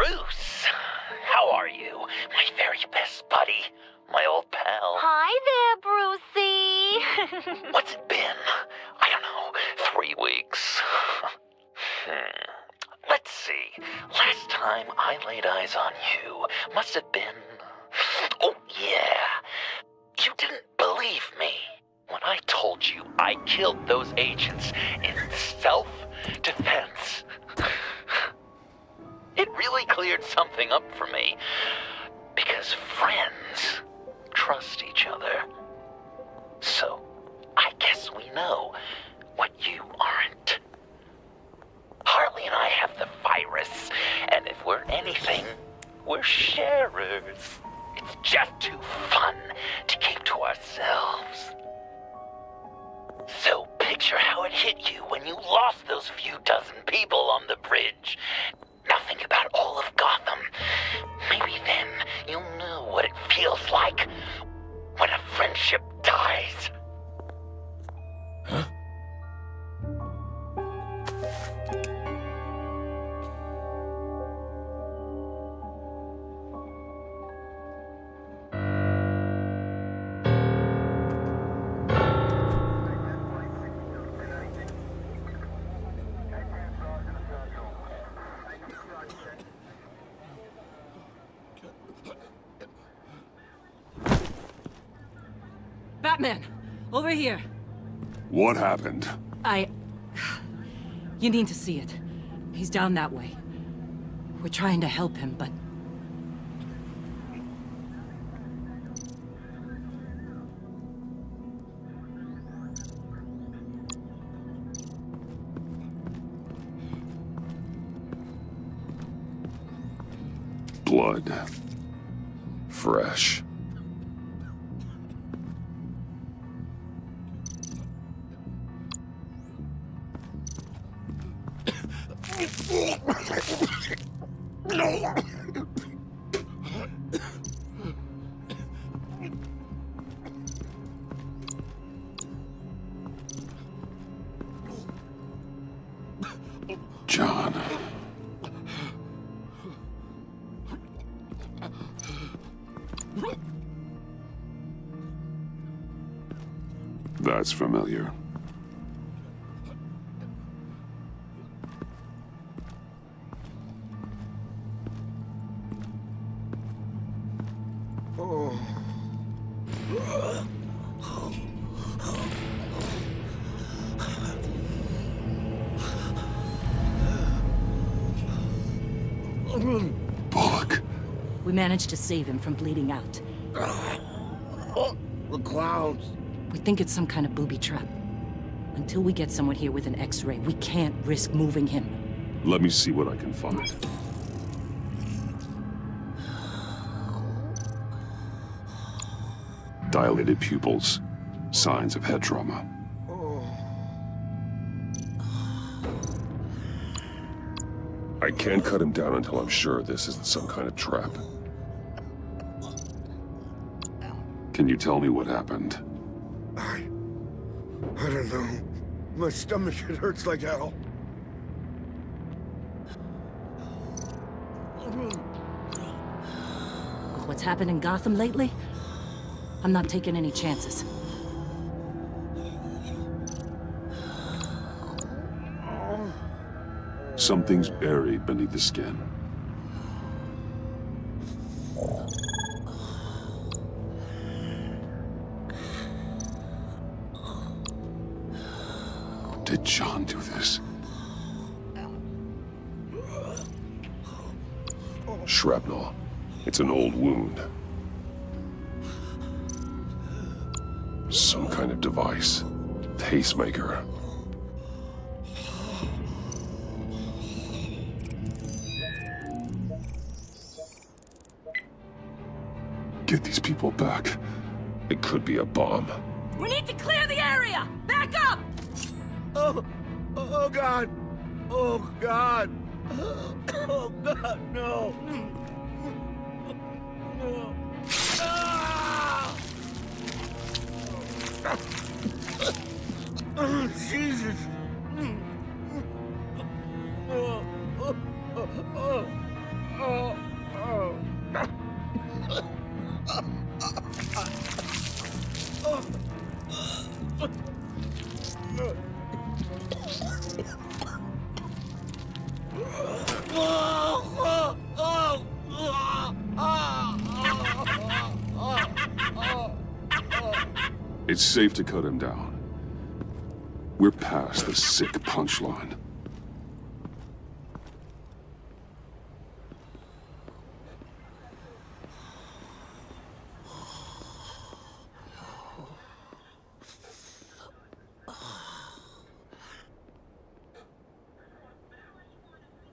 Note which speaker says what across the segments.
Speaker 1: Bruce, how are you? My very best buddy, my old pal.
Speaker 2: Hi there, Brucey.
Speaker 1: What's it been? I don't know, 3 weeks. Let's see. Last time I laid eyes on you must have been... Oh, yeah. You didn't believe me when I told you I killed those agents in self-defense. It really cleared something up for me, because friends trust each other. So, I guess we know what you aren't. Harley and I have the virus, and if we're anything, we're sharers. It's just too fun to keep to ourselves. So picture how it hit you when you lost those few dozen people on the bridge. Nothing about all of Gotham. Maybe then you'll know what it feels like when a friendship dies.
Speaker 3: Huh?
Speaker 4: Batman! Over here!
Speaker 3: What happened?
Speaker 4: You need to see it. He's down that way. We're trying to help him, but...
Speaker 3: Blood. Fresh. John. That's familiar. Bullock.
Speaker 4: We managed to save him from bleeding out.
Speaker 5: The clouds.
Speaker 4: We think it's some kind of booby trap. Until we get someone here with an X-ray, we can't risk moving him.
Speaker 3: Let me see what I can find. Dilated pupils. Signs of head trauma. I can't cut him down until I'm sure this isn't some kind of trap. Can you tell me what happened?
Speaker 5: I don't know. My stomach, it hurts like hell.
Speaker 4: With what's happened in Gotham lately, I'm not taking any chances.
Speaker 3: Something's buried beneath the skin. Did John do this? Shrapnel. It's an old wound. Some kind of device. Pacemaker. Get these people back. It could be a bomb.
Speaker 4: We need to clear the area! Back up!
Speaker 5: Oh God! Oh God! Oh God, no! No. Ah! Oh, Jesus! Oh.
Speaker 3: It's safe to cut him down. We're past the sick punchline.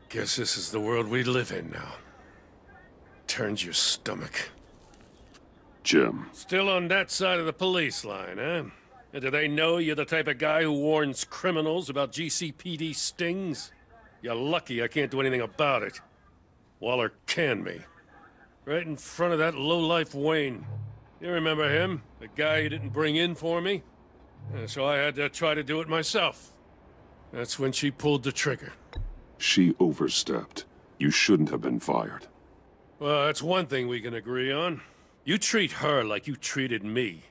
Speaker 2: Guess this is the world we live in now. Turns your stomach.
Speaker 3: Jim.
Speaker 2: Still on that side of the police line, eh? And do they know you're the type of guy who warns criminals about GCPD stings? You're lucky I can't do anything about it. Waller canned me. Right in front of that lowlife Wayne. You remember him? The guy you didn't bring in for me? So I had to try to do it myself. That's when she pulled the trigger.
Speaker 3: She overstepped. You shouldn't have been fired.
Speaker 2: Well, that's one thing we can agree on. You treat her like you treated me.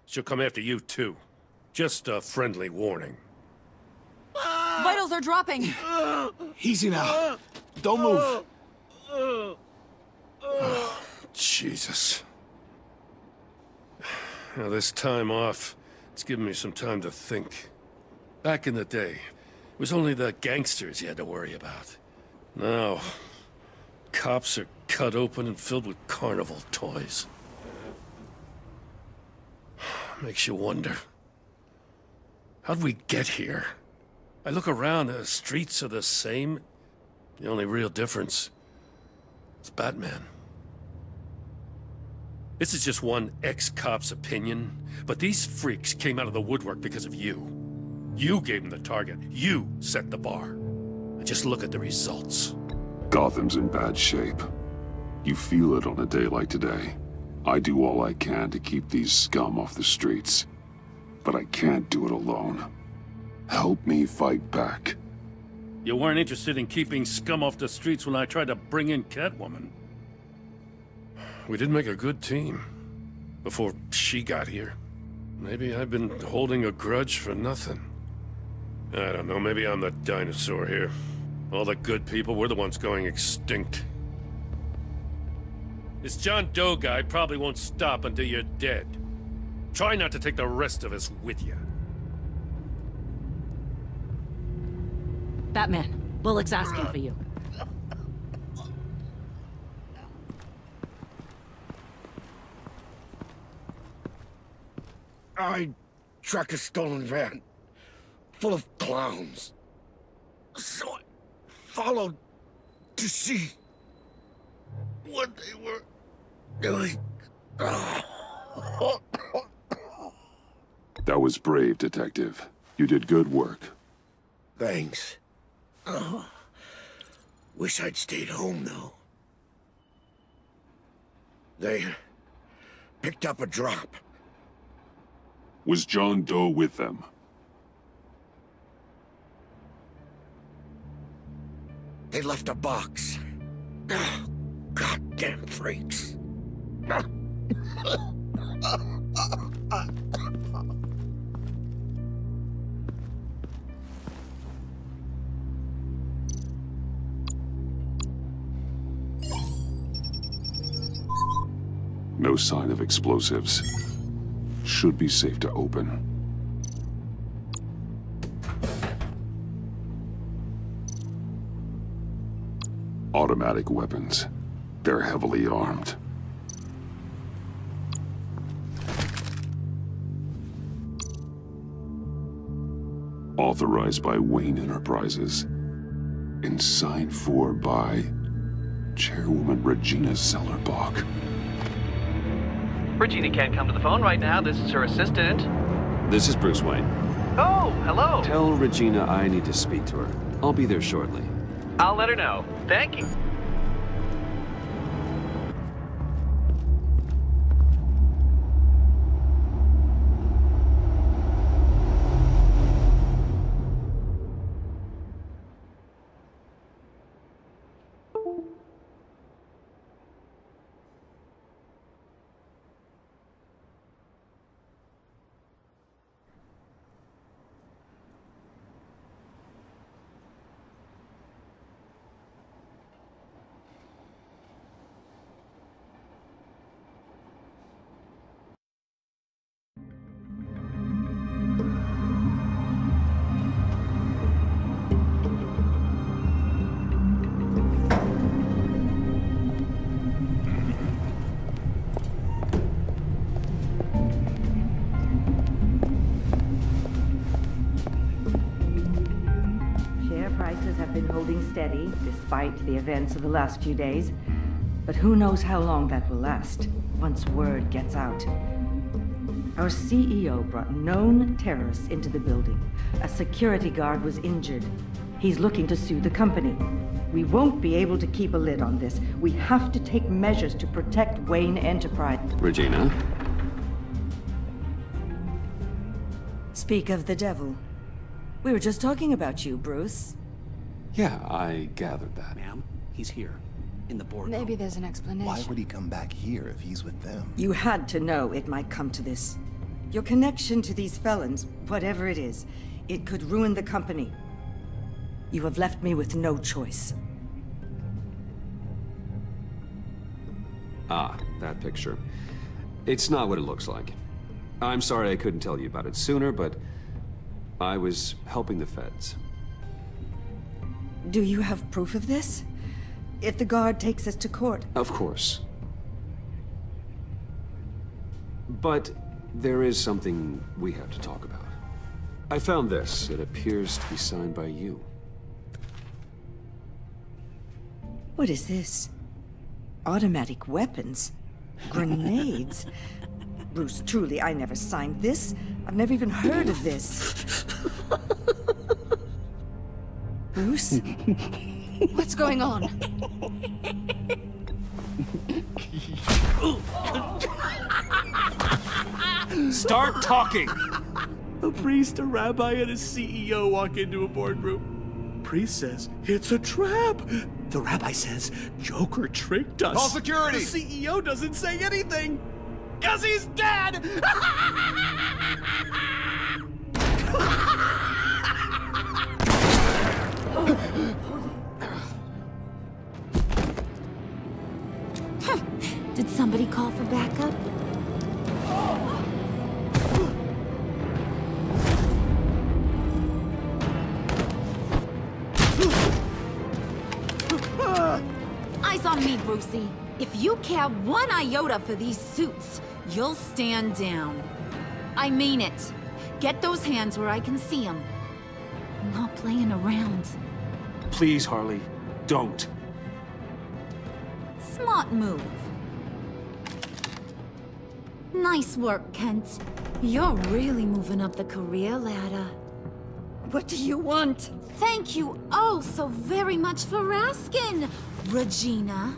Speaker 2: She'll come after you, too. Just a friendly warning.
Speaker 6: Vitals are dropping!
Speaker 7: Easy now. Don't move.
Speaker 2: Jesus. Now, this time off, it's given me some time to think. Back in the day, it was only the gangsters you had to worry about. Now, cops are cut open and filled with carnival toys. Makes you wonder. How'd we get here? I look around, the streets are the same. The only real difference is Batman. This is just one ex-cop's opinion, but these freaks came out of the woodwork because of you. You gave them the target. You set the bar. And just look at the results.
Speaker 3: Gotham's in bad shape. You feel it on a day like today. I do all I can to keep these scum off the streets. But I can't do it alone. Help me fight back.
Speaker 2: You weren't interested in keeping scum off the streets when I tried to bring in Catwoman. We did make a good team. Before she got here. Maybe I've been holding a grudge for nothing. I don't know, maybe I'm the dinosaur here. All the good people, we're the ones going extinct. This John Doe guy probably won't stop until you're dead. Try not to take the rest of us with you.
Speaker 4: Batman, Bullock's asking for you.
Speaker 5: I tracked a stolen van, full of clowns. So I followed to see what they were doing.
Speaker 3: That was brave, Detective. You did good work.
Speaker 5: Thanks. Wish I'd stayed home, though. They picked up a drop.
Speaker 3: Was John Doe with them?
Speaker 5: They left a box. Goddamn freaks.
Speaker 3: No sign of explosives. Should be safe to open. Automatic weapons. They're heavily armed. Authorized by Wayne Enterprises. And signed for by Chairwoman Regina Zellerbach.
Speaker 8: Regina can't come to the phone right now. This is her assistant.
Speaker 9: This is Bruce Wayne.
Speaker 8: Oh, hello.
Speaker 9: Tell Regina I need to speak to her. I'll be there shortly.
Speaker 8: I'll let her know. Thank you.
Speaker 10: steady, despite the events of the last few days. But who knows how long that will last, once word gets out. Our CEO brought known terrorists into the building. A security guard was injured. He's looking to sue the company. We won't be able to keep a lid on this. We have to take measures to protect Wayne Enterprise.
Speaker 9: Regina?
Speaker 4: Speak of the devil. We were just talking about you, Bruce.
Speaker 9: Yeah, I gathered that.
Speaker 7: Ma'am, he's here. In the boardroom.
Speaker 6: Maybe there's an explanation.
Speaker 11: Why would he come back here if he's with them?
Speaker 4: You had to know it might come to this. Your connection to these felons, whatever it is, it could ruin the company. You have left me with no choice.
Speaker 9: Ah, that picture. It's not what it looks like. I'm sorry I couldn't tell you about it sooner, but I was helping the feds.
Speaker 4: Do you have proof of this? If the guard takes us to court?
Speaker 9: Of course. But there is something we have to talk about. I found this. It appears to be signed by you.
Speaker 4: What is this? Automatic weapons? Grenades? Bruce, truly, I never signed this. I've never even heard of this. Bruce?
Speaker 6: What's going on?
Speaker 7: Start talking! A priest, a rabbi, and a CEO walk into a boardroom. Priest says, it's a trap. The rabbi says, Joker tricked us.
Speaker 11: Call security!
Speaker 7: The CEO doesn't say anything, because he's dead!
Speaker 12: Did somebody call for backup? Eyes on me, Brucey. If you care one iota for these suits, you'll stand down. I mean it. Get those hands where I can see them. I'm not playing around.
Speaker 7: Please, Harley, don't.
Speaker 12: Smart move. Nice work, Kent. You're really moving up the career ladder.
Speaker 4: What do you want?
Speaker 12: Thank you oh so very much for asking, Regina.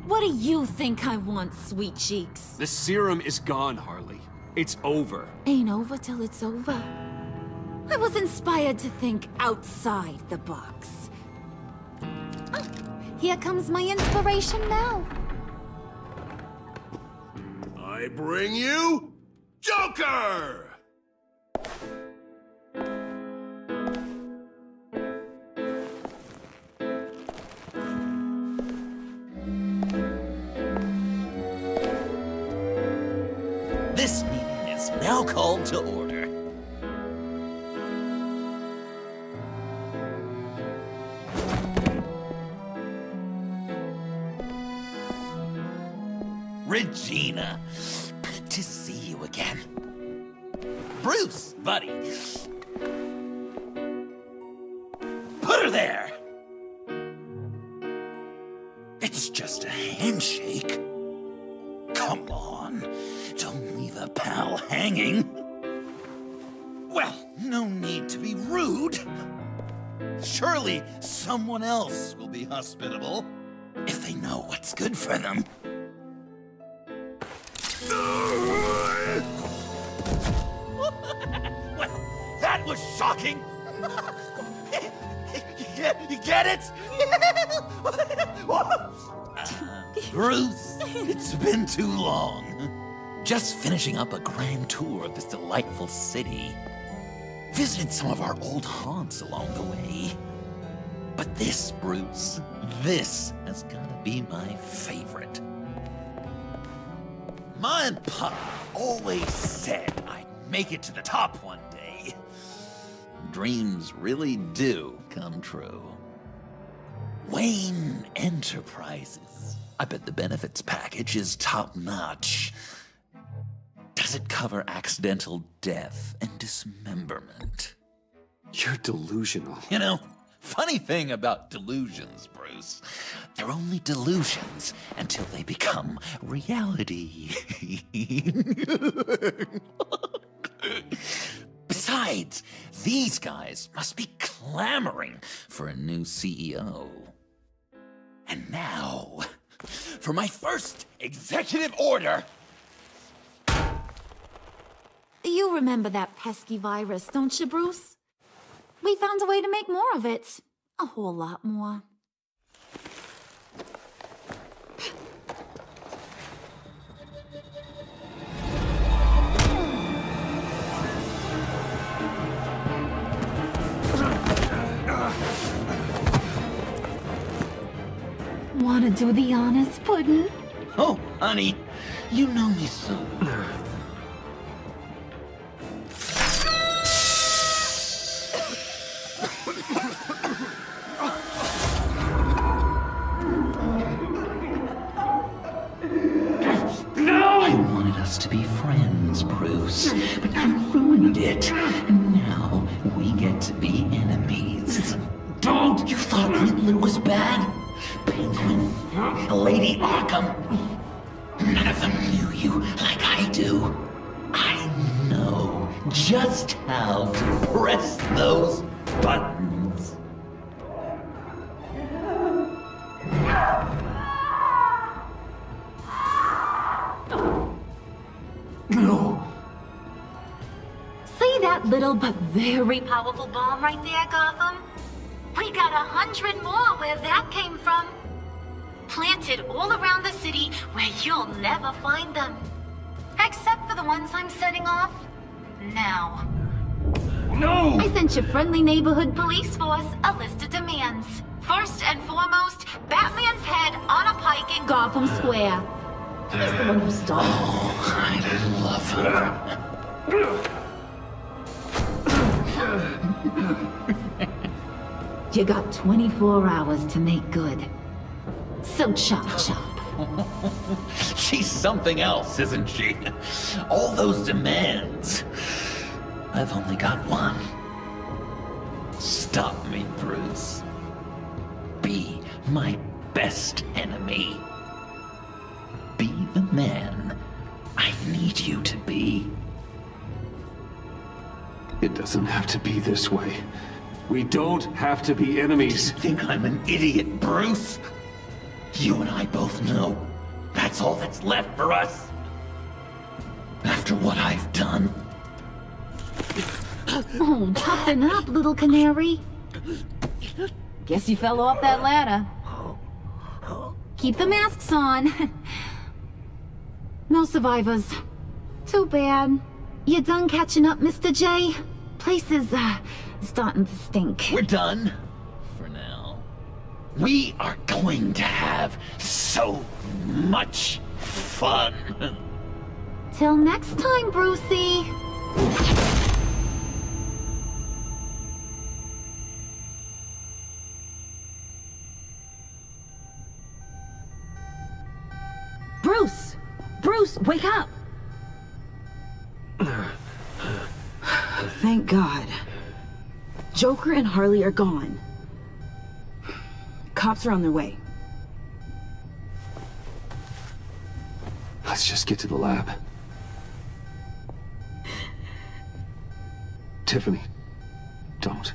Speaker 12: What do you think I want, sweet cheeks?
Speaker 9: The serum is gone, Harley. It's over.
Speaker 12: Ain't over till it's over. I was inspired to think outside the box. Oh, here comes my inspiration now.
Speaker 11: I bring you Joker!
Speaker 1: This meeting is now called to order. Regina, good to see you again. Bruce, buddy. Put her there. It's just a handshake. Come on, don't leave a pal hanging. Well, no need to be rude. Surely someone else will be hospitable if they know what's good for them. Well, that was shocking. You get it? Bruce, it's been too long. Just finishing up a grand tour of this delightful city. Visited some of our old haunts along the way. But this, Bruce, this has gotta be my favorite. Ma and Pa always said I'd make it to the top one day. Dreams really do come true. Wayne Enterprises. I bet the benefits package is top-notch. Does it cover accidental death and dismemberment?
Speaker 9: You're delusional.
Speaker 1: You know, Funny thing about delusions, Bruce. They're only delusions until they become reality. Besides, these guys must be clamoring for a new CEO. And now, for my first executive order.
Speaker 12: You remember that pesky virus, don't you, Bruce? We found a way to make more of it. A whole lot more. Wanna do the honors, Puddin'?
Speaker 1: Oh, honey, you know me so. I wanted us to be friends, Bruce, but you ruined it. And now we get to be enemies. Don't! You thought Riddler was bad? Penguin, Lady Arkham. None of them knew you like I do. I know just how to press those buttons. No.
Speaker 12: See that little but very powerful bomb right there, Gotham? We got 100 more where that came from. Planted all around the city where you'll never find them. Except for the ones I'm setting off now.
Speaker 1: No!
Speaker 12: I sent your friendly neighborhood police force a list of demands. First and foremost, Batman's head on a pike in Gotham Square. He's the one who started.
Speaker 1: Oh, I love her.
Speaker 12: You got 24 hours to make good. So chop chop.
Speaker 1: She's something else, isn't she? All those demands. I've only got one. Stop me, Bruce. Be my best enemy. Be the man I need you to be.
Speaker 9: It doesn't have to be this way. We don't have to be enemies.
Speaker 1: You think I'm an idiot, Bruce? You and I both know that's all that's left for us. After what I've done.
Speaker 12: Oh, toughen up, little canary. Guess you fell off that ladder. Keep the masks on. No survivors. Too bad. You done catching up, Mr. J? Place is, starting to stink.
Speaker 1: We're done. For now. We are going to have so much fun.
Speaker 12: Till next time, Brucey. Bruce! Bruce, wake up!
Speaker 13: Thank God. Joker and Harley are gone. Cops are on their way.
Speaker 9: Let's just get to the lab. Tiffany, don't.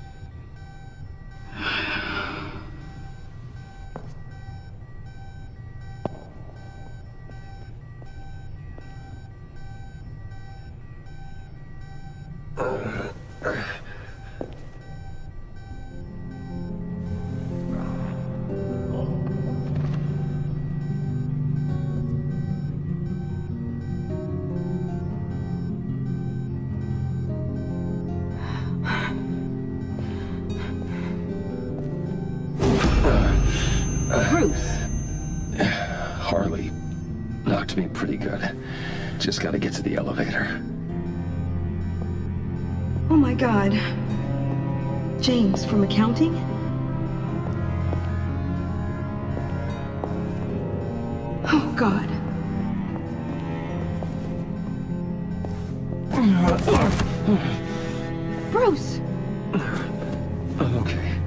Speaker 12: Bruce.
Speaker 9: Harley knocked me pretty good. Just gotta get to the elevator.
Speaker 13: Oh my God. James from accounting? Oh God.
Speaker 12: Bruce!
Speaker 9: I'm okay.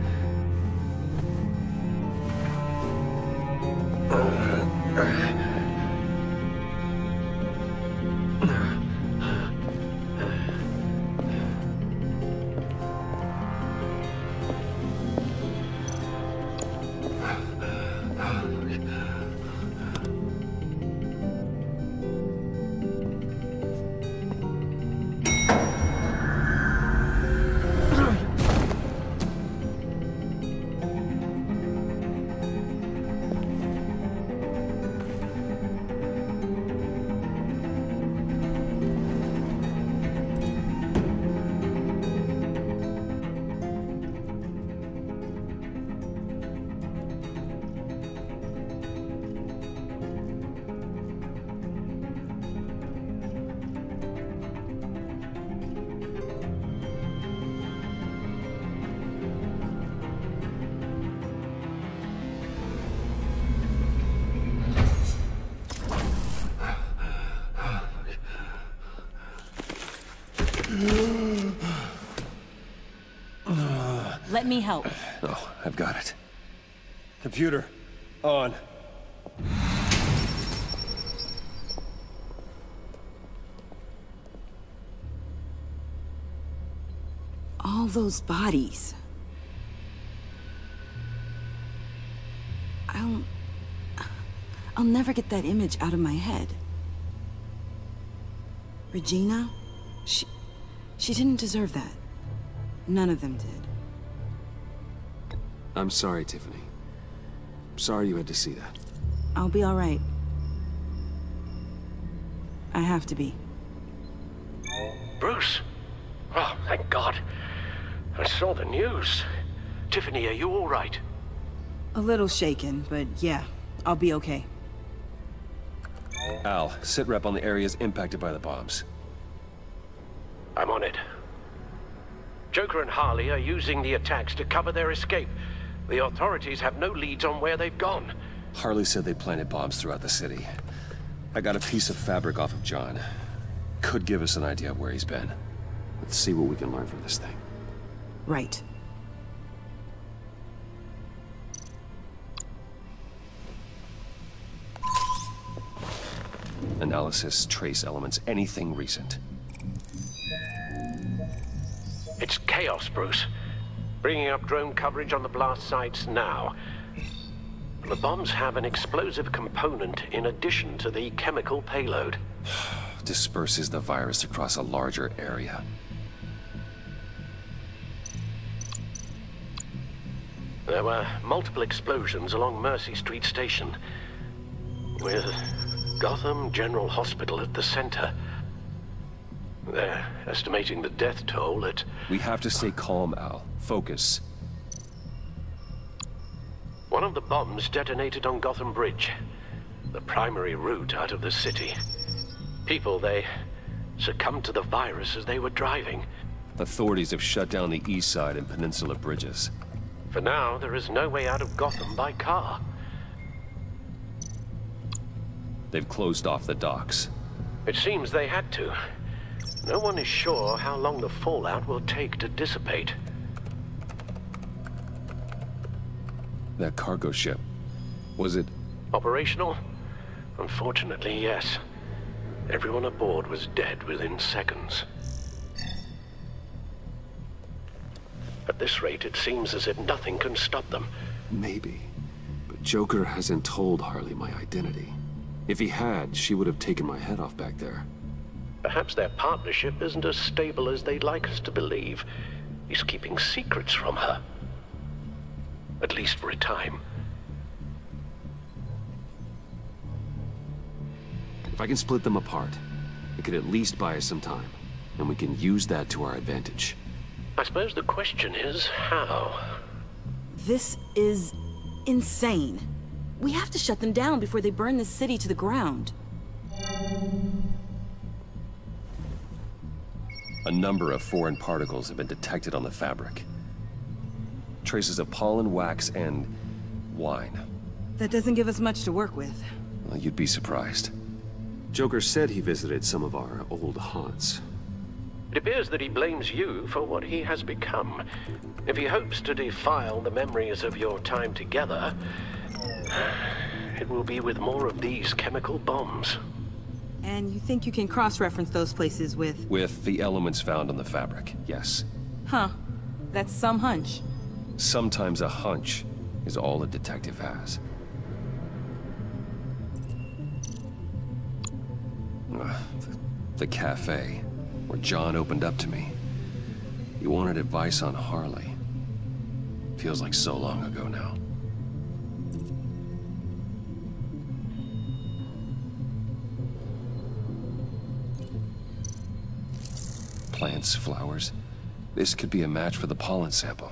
Speaker 14: Let me help.
Speaker 9: Oh, I've got it.
Speaker 15: Computer, on.
Speaker 14: All those bodies. I'll never get that image out of my head. Regina? She didn't deserve that. None of them did.
Speaker 9: I'm sorry, Tiffany. I'm sorry you had to see that.
Speaker 14: I'll be all right. I have to be.
Speaker 16: Bruce? Oh, thank God. I saw the news. Tiffany, are you all right?
Speaker 14: A little shaken, but yeah, I'll be okay.
Speaker 9: Al, sit rep on the areas impacted by the bombs.
Speaker 16: I'm on it. Joker and Harley are using the attacks to cover their escape. The authorities have no leads on where they've gone.
Speaker 9: Harley said they planted bombs throughout the city. I got a piece of fabric off of John. Could give us an idea of where he's been. Let's see what we can learn from this thing.
Speaker 14: Right.
Speaker 9: Analysis, trace elements, anything recent.
Speaker 16: It's chaos, Bruce. Bringing up drone coverage on the blast sites now. The bombs have an explosive component in addition to the chemical payload.
Speaker 9: Disperses the virus across a larger area.
Speaker 16: There were multiple explosions along Mercy Street Station, with Gotham General Hospital at the center. They're estimating the death toll at...
Speaker 9: We have to stay calm, Al. Focus.
Speaker 16: One of the bombs detonated on Gotham Bridge, the primary route out of the city. People, they succumbed to the virus as they were driving.
Speaker 9: Authorities have shut down the east side and peninsula bridges.
Speaker 16: For now, there is no way out of Gotham by car.
Speaker 9: They've closed off the docks.
Speaker 16: It seems they had to. No one is sure how long the fallout will take to dissipate.
Speaker 9: That cargo ship, was it...
Speaker 16: Operational? Unfortunately, yes. Everyone aboard was dead within seconds. At this rate, it seems as if nothing can stop them.
Speaker 9: Maybe. But Joker hasn't told Harley my identity. If he had, she would have taken my head off back there.
Speaker 16: Perhaps their partnership isn't as stable as they'd like us to believe. He's keeping secrets from her. At least for a time.
Speaker 9: If I can split them apart, it could at least buy us some time. And we can use that to our advantage.
Speaker 16: I suppose the question is, how?
Speaker 14: This is insane. We have to shut them down before they burn this city to the ground.
Speaker 9: A number of foreign particles have been detected on the fabric. Traces of pollen, wax, and wine.
Speaker 14: That doesn't give us much to work with.
Speaker 9: Well, you'd be surprised. Joker said he visited some of our old haunts.
Speaker 16: It appears that he blames you for what he has become. If he hopes to defile the memories of your time together, it will be with more of these chemical bombs.
Speaker 14: And you think you can cross-reference those places with...
Speaker 9: With the elements found on the fabric, yes.
Speaker 14: Huh. That's some hunch.
Speaker 9: Sometimes a hunch is all a detective has. The cafe, where John opened up to me. He wanted advice on Harley. Feels like so long ago now. Plants, flowers. This could be a match for the pollen sample.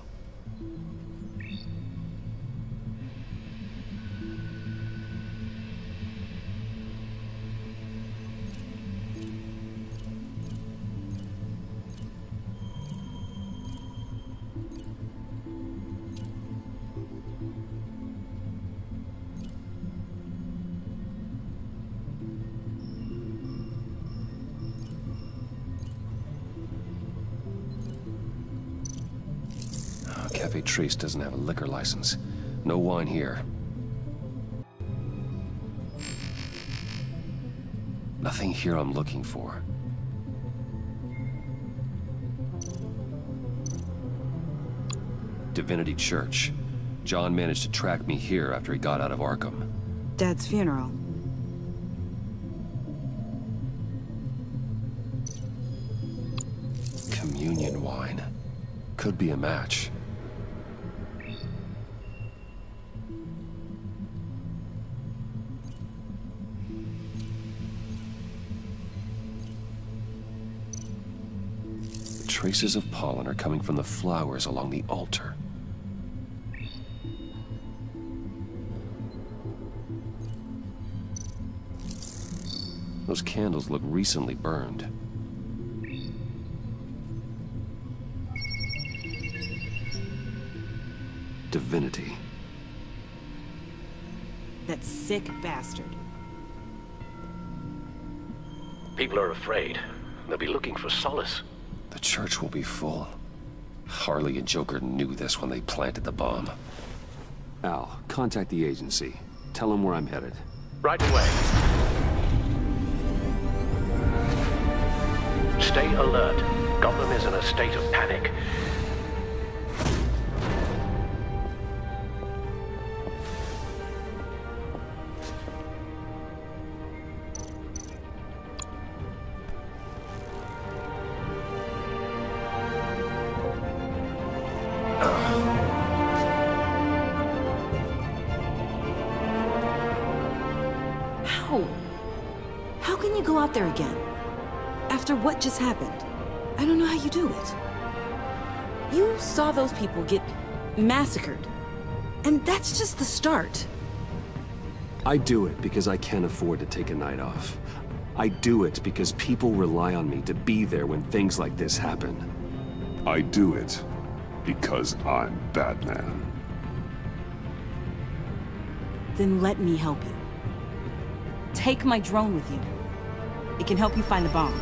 Speaker 9: Cafe Trace doesn't have a liquor license. No wine here. Nothing here I'm looking for. Divinity Church. John managed to track me here after he got out of Arkham.
Speaker 14: Dad's funeral.
Speaker 9: Communion wine. Could be a match. Traces of pollen are coming from the flowers along the altar. Those candles look recently burned. Divinity.
Speaker 14: That sick bastard.
Speaker 16: People are afraid. They'll be looking for solace.
Speaker 9: The church will be full. Harley and Joker knew this when they planted the bomb. Al, contact the agency. Tell them where I'm headed.
Speaker 16: Right away. Stay alert. Gotham is in a state of panic.
Speaker 14: How can you go out there again? After what just happened? I don't know how you do it. You saw those people get massacred. And that's just the start.
Speaker 9: I do it because I can't afford to take a night off. I do it because people rely on me to be there when things like this happen.
Speaker 3: I do it because I'm Batman.
Speaker 14: Then let me help you. Take my drone with you. It can help you find the bomb.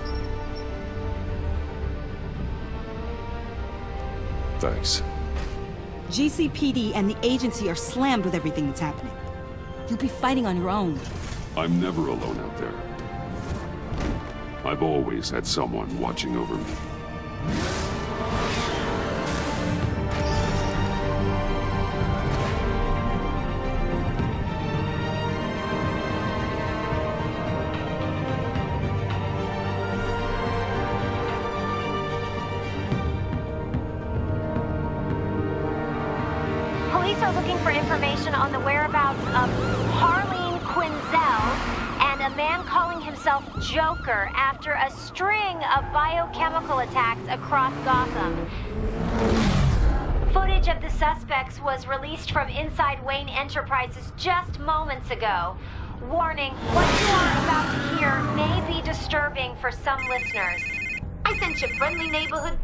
Speaker 3: Thanks.
Speaker 14: GCPD and the agency are slammed with everything that's happening. You'll be fighting on your own.
Speaker 3: I'm never alone out there. I've always had someone watching over me.
Speaker 17: Police are looking for information on the whereabouts of Harleen Quinzel and a man calling himself Joker after a string of biochemical attacks across Gotham. Footage of the suspects was released from inside Wayne Enterprises just moments ago. Warning, what you are about to hear may be disturbing for some listeners. I sent you friendly neighborhood...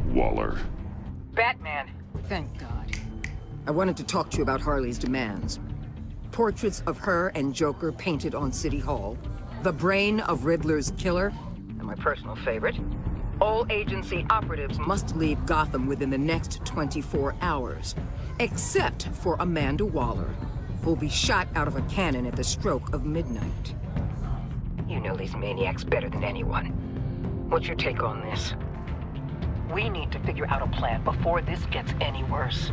Speaker 3: Waller.
Speaker 18: Batman.
Speaker 19: Thank God. I wanted to talk to you about Harley's demands. Portraits of her and Joker painted on City Hall. The brain of Riddler's killer. And my personal favorite. All agency operatives must leave Gotham within the next 24 hours. Except for Amanda Waller, who'll be shot out of a cannon at the stroke of midnight. You know these maniacs better than anyone. What's your take on this? We need to figure out a plan before this gets any worse.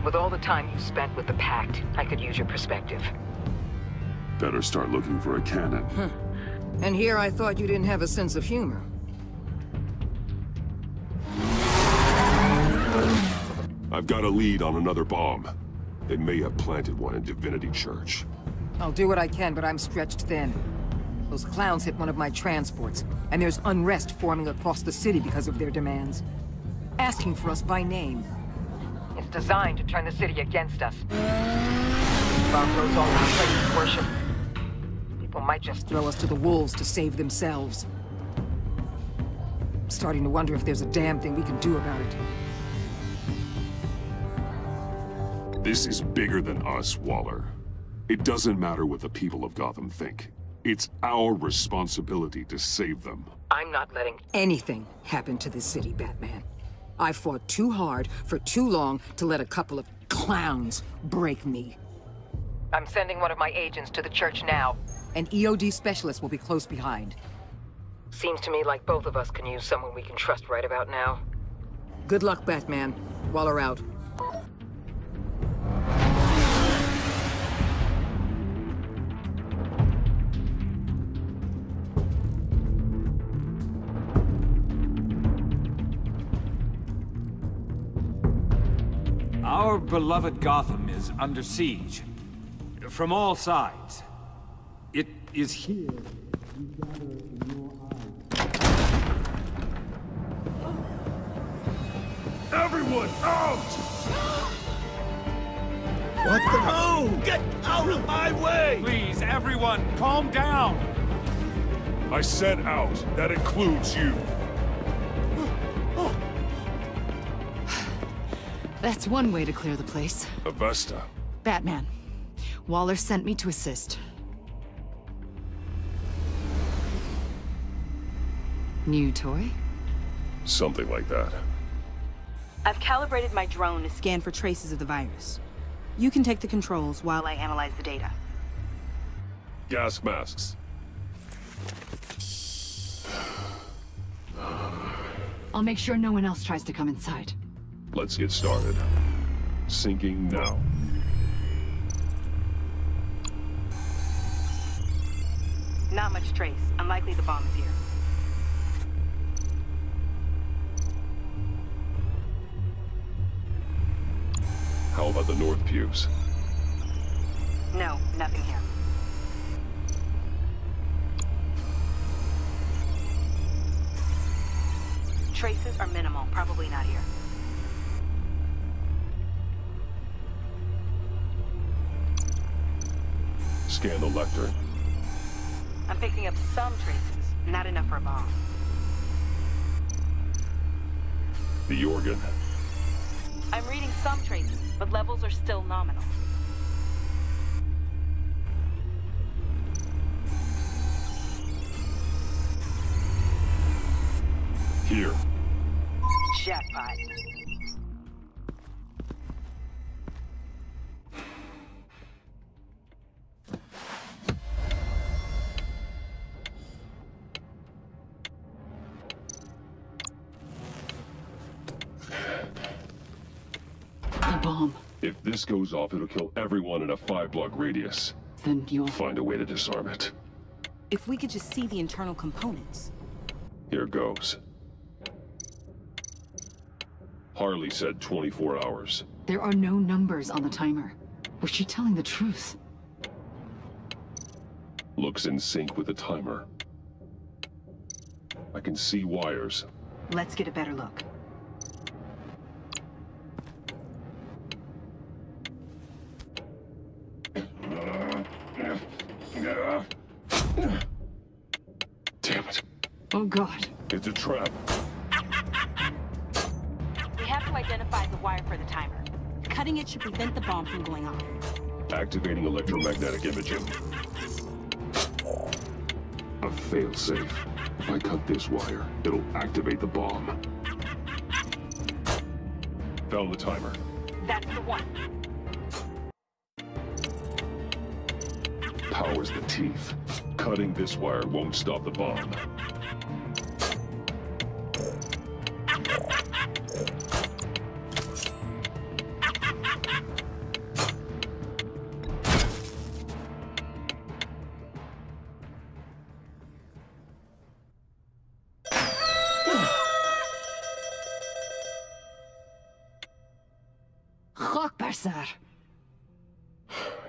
Speaker 19: With all the time you spent with the Pact, I could use your perspective.
Speaker 3: Better start looking for a cannon.
Speaker 19: And here I thought you didn't have a sense of humor.
Speaker 3: I've got a lead on another bomb. They may have planted one in Divinity Church.
Speaker 19: I'll do what I can, but I'm stretched thin. Those clowns hit one of my transports, and there's unrest forming across the city because of their demands. Asking for us by name. It's designed to turn the city against us. Bomb goes all our places worship. People might just throw us to the wolves to save themselves. I'm starting to wonder if there's a damn thing we can do about it.
Speaker 3: This is bigger than us, Waller. It doesn't matter what the people of Gotham think. It's our responsibility to save them.
Speaker 19: I'm not letting anything happen to this city, Batman. I fought too hard for too long to let a couple of clowns break me. I'm sending one of my agents to the church now. An EOD specialist will be close behind. Seems to me like both of us can use someone we can trust right about now. Good luck, Batman. Waller out.
Speaker 18: Our beloved Gotham is under siege. From all sides. It is here you gather in your eyes.
Speaker 11: Everyone, out!
Speaker 18: What the?
Speaker 11: No! Get out of my way!
Speaker 18: Please, everyone, calm down!
Speaker 3: I said out. That includes you.
Speaker 6: That's one way to clear the place.
Speaker 3: Avesta.
Speaker 6: Batman. Waller sent me to assist. New toy?
Speaker 3: Something like that.
Speaker 20: I've calibrated my drone to scan for traces of the virus. You can take the controls while I analyze the data.
Speaker 3: Gas masks.
Speaker 6: I'll make sure no one else tries to come inside.
Speaker 3: Let's get started. Syncing now.
Speaker 20: Not much trace. Unlikely the bomb is here.
Speaker 3: How about the north pews?
Speaker 20: No, nothing here. Traces are minimal. Probably not here.
Speaker 3: Scan the lectern.
Speaker 20: I'm picking up some traces. Not enough for a bomb.
Speaker 3: The organ.
Speaker 20: I'm reading some traces, but levels are still nominal.
Speaker 3: Here.
Speaker 20: Jackpot.
Speaker 6: Bomb.
Speaker 3: If this goes off, it'll kill everyone in a 5-block radius.
Speaker 6: Then you'll
Speaker 3: find a way to disarm it.
Speaker 20: If we could just see the internal components.
Speaker 3: Here goes. Harley said 24 hours.
Speaker 6: There are no numbers on the timer. Was she telling the truth?
Speaker 3: Looks in sync with the timer. I can see wires.
Speaker 20: Let's get a better look.
Speaker 3: Damn it.
Speaker 6: Oh, God.
Speaker 3: It's a trap.
Speaker 20: We have to identify the wire for the timer. Cutting it should prevent the bomb from going off.
Speaker 3: Activating electromagnetic imaging. A failsafe. If I cut this wire, it'll activate the bomb. Found the timer.
Speaker 20: That's the one.
Speaker 3: Power's the teeth. Cutting this wire won't stop the bomb.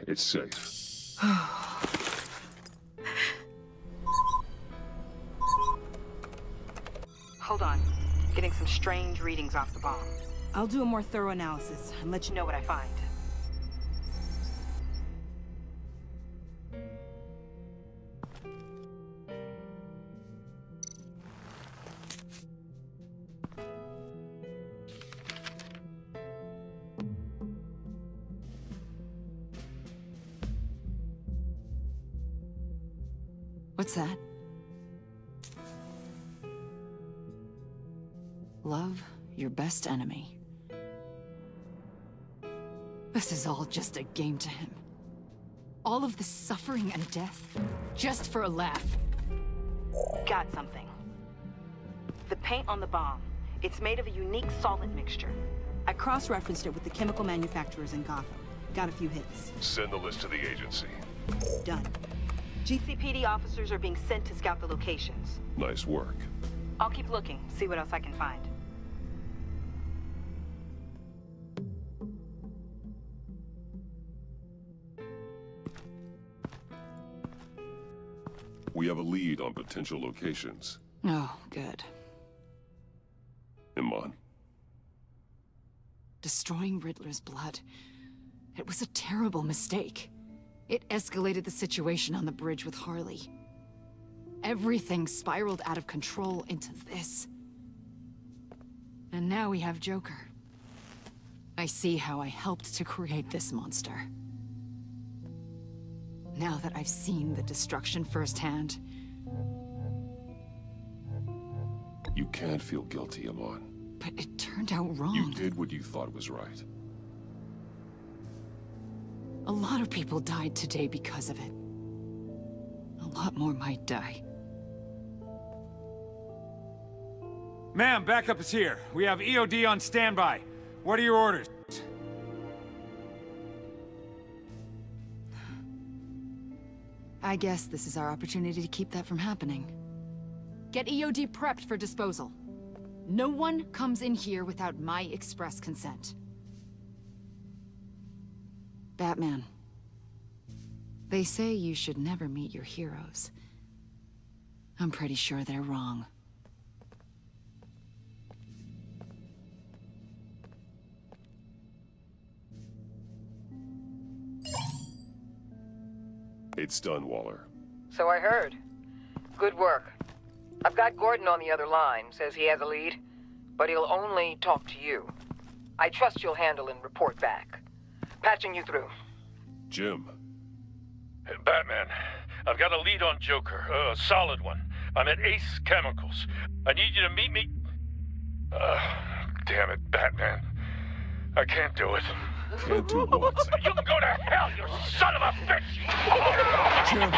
Speaker 3: It's safe.
Speaker 20: Hold on. Getting some strange readings off the bomb. I'll do a more thorough analysis and let you know what I find.
Speaker 6: What's that? Love your best enemy. This is all just a game to him. All of this suffering and death, just for a laugh.
Speaker 20: Got something. The paint on the bomb, it's made of a unique solvent mixture. I cross-referenced it with the chemical manufacturers in Gotham. Got a few hits.
Speaker 3: Send the list to the agency.
Speaker 20: Done. GCPD officers are being sent to scout the locations.
Speaker 3: Nice work.
Speaker 20: I'll keep looking, see what else I can find.
Speaker 3: We have a lead on potential locations.
Speaker 6: Oh, good.
Speaker 3: Iman.
Speaker 6: Destroying Riddler's blood. It was a terrible mistake. It escalated the situation on the bridge with Harley. Everything spiraled out of control into this. And now we have Joker. I see how I helped to create this monster. Now that I've seen the destruction firsthand...
Speaker 3: You can't feel guilty, Iman.
Speaker 6: But it turned out wrong.
Speaker 3: You did what you thought was right.
Speaker 6: A lot of people died today because of it. A lot more might die.
Speaker 18: Ma'am, backup is here. We have EOD on standby. What are your orders?
Speaker 6: I guess this is our opportunity to keep that from happening. Get EOD prepped for disposal. No one comes in here without my express consent. Batman. They say you should never meet your heroes. I'm pretty sure they're wrong.
Speaker 3: It's done, Waller.
Speaker 19: So I heard. Good work. I've got Gordon on the other line, says he has a lead, but he'll only talk to you. I trust you'll handle and report back. Patching you through.
Speaker 3: Jim.
Speaker 11: Hey, Batman, I've got a lead on Joker, a solid one. I'm at Ace Chemicals. I need you to meet me... damn it, Batman. I can't do it.
Speaker 3: Can't do what?
Speaker 11: You can go to hell, you son of a bitch!
Speaker 3: Jim!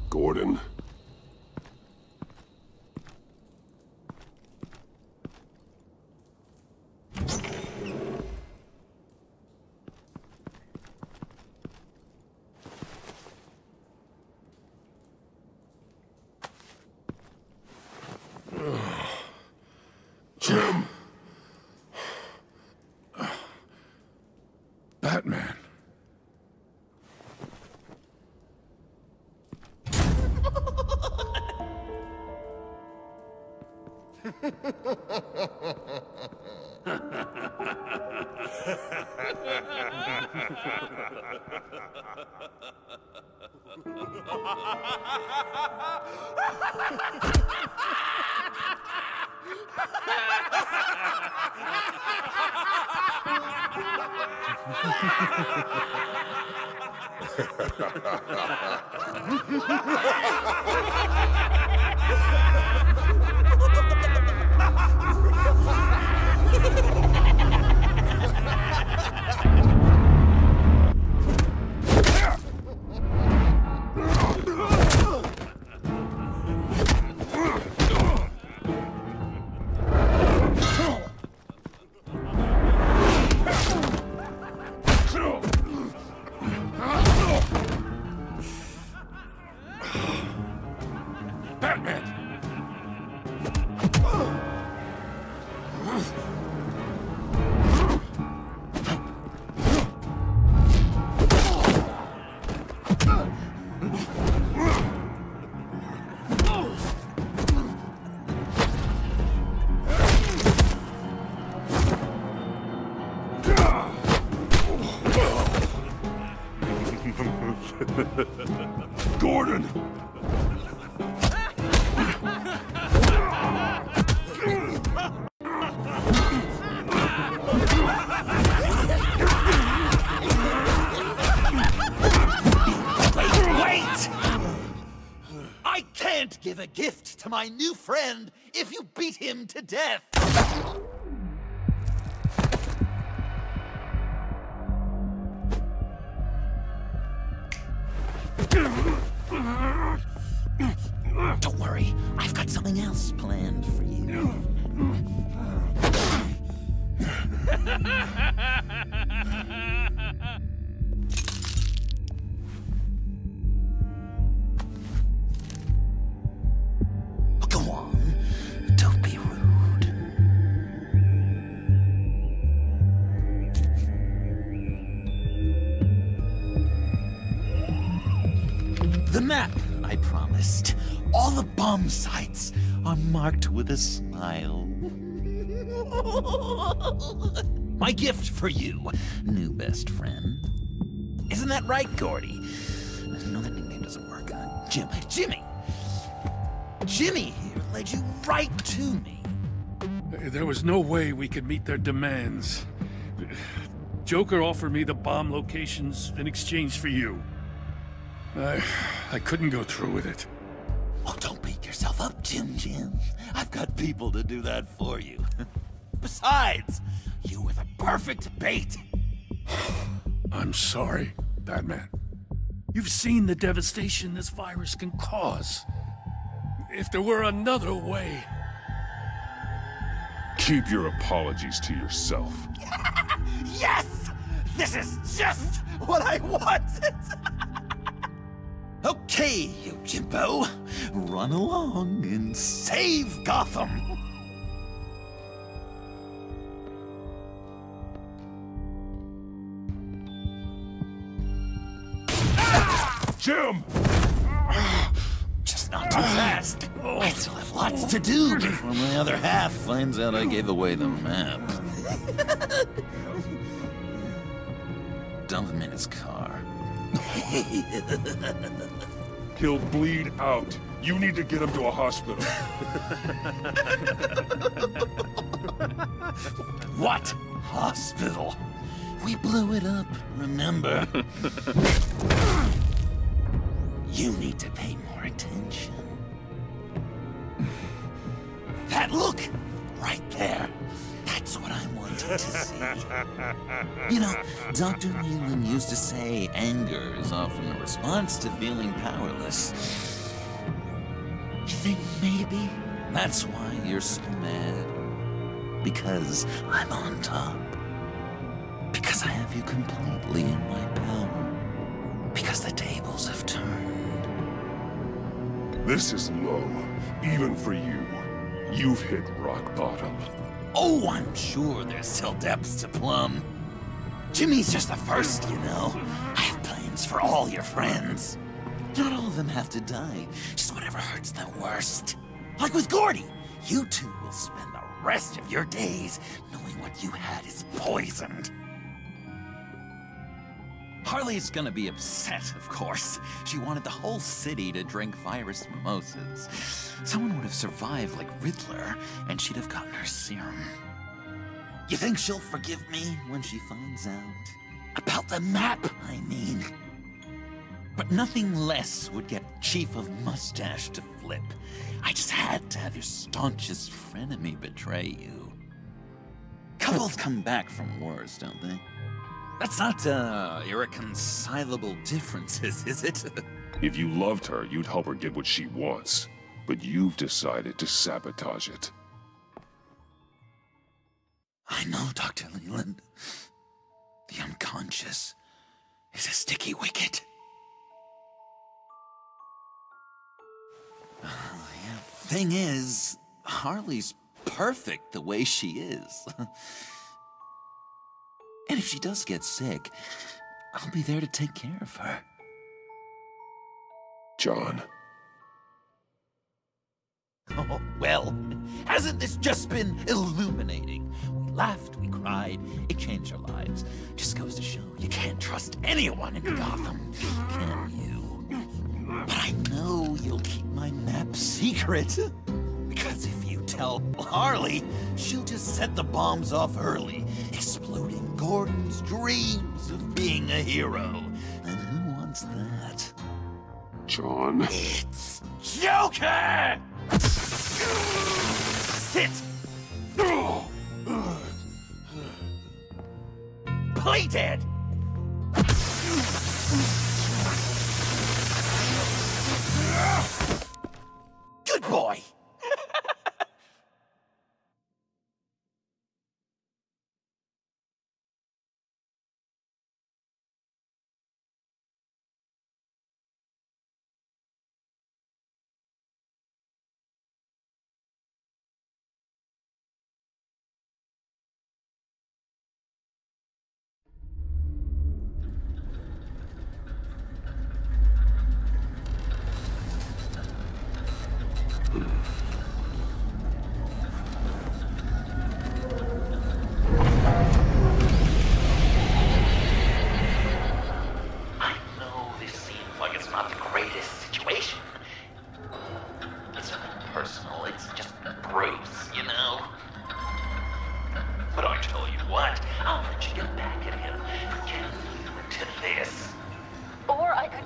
Speaker 3: Gordon. Jim.
Speaker 11: Batman.
Speaker 3: Gordon!
Speaker 1: Wait! I can't give a gift to my new friend if you beat him to death! Don't worry, I've got something else planned for you. Go on, don't be rude. The map I promised. All the bomb sites are marked with a smile. My gift for you, new best friend. Isn't that right, Gordy? No, that nickname doesn't work. Jimmy! Jimmy here led you right to me.
Speaker 2: There was no way we could meet their demands. Joker offered me the bomb locations in exchange for you. I couldn't go through with it.
Speaker 1: Oh, don't beat yourself up, Jim. I've got people to do that for you. Besides, you were the perfect bait.
Speaker 2: I'm sorry, Batman. You've seen the devastation this virus can cause. If there were another way...
Speaker 3: Keep your apologies to yourself.
Speaker 1: Yes! This is just what I wanted! Okay, you Jimbo. Run along and save Gotham.
Speaker 3: Jim!
Speaker 1: Just not too fast. I still have lots to do before my other half finds out I gave away the map. Dump him in his car.
Speaker 3: He'll bleed out. You need to get him to a hospital.
Speaker 1: What hospital? We blew it up, remember? You need to pay more attention. That look! Right there. That's what I wanted to see. You know, Dr. Leland used to say anger is often a response to feeling powerless. You think maybe that's why you're so mad? Because I'm on top. Because I have you completely in my power. Because the tables have turned.
Speaker 3: This is low, even for you. You've hit rock bottom.
Speaker 1: Oh, I'm sure there's still depths to plumb. Jimmy's just the first, you know. I have plans for all your friends. Not all of them have to die, just whatever hurts them worst. Like with Gordy. You two will spend the rest of your days knowing what you had is poisoned. Harley's gonna be upset, of course. She wanted the whole city to drink virus mimosas. Someone would have survived like Riddler, and she'd have gotten her serum. You think she'll forgive me when she finds out? About the map, I mean. But nothing less would get Chief of Mustache to flip. I just had to have your staunchest frenemy betray you. Couples come back from wars, don't they? That's not, irreconcilable differences, is it?
Speaker 3: If you loved her, you'd help her get what she wants. But you've decided to sabotage it.
Speaker 1: I know, Dr. Leland. The unconscious is a sticky wicket. Thing is, Harley's perfect the way she is. And if she does get sick, I'll be there to take care of her.
Speaker 3: John.
Speaker 1: Oh, well, hasn't this just been illuminating? We laughed, we cried, it changed our lives. Just goes to show you can't trust anyone in Gotham, can you? But I know you'll keep my map secret. Because if you tell Harley, she'll just set the bombs off early, exploding Gordon's dreams of being a hero. And who wants that?
Speaker 3: John.
Speaker 1: It's Joker! Sit! Play dead! Good boy!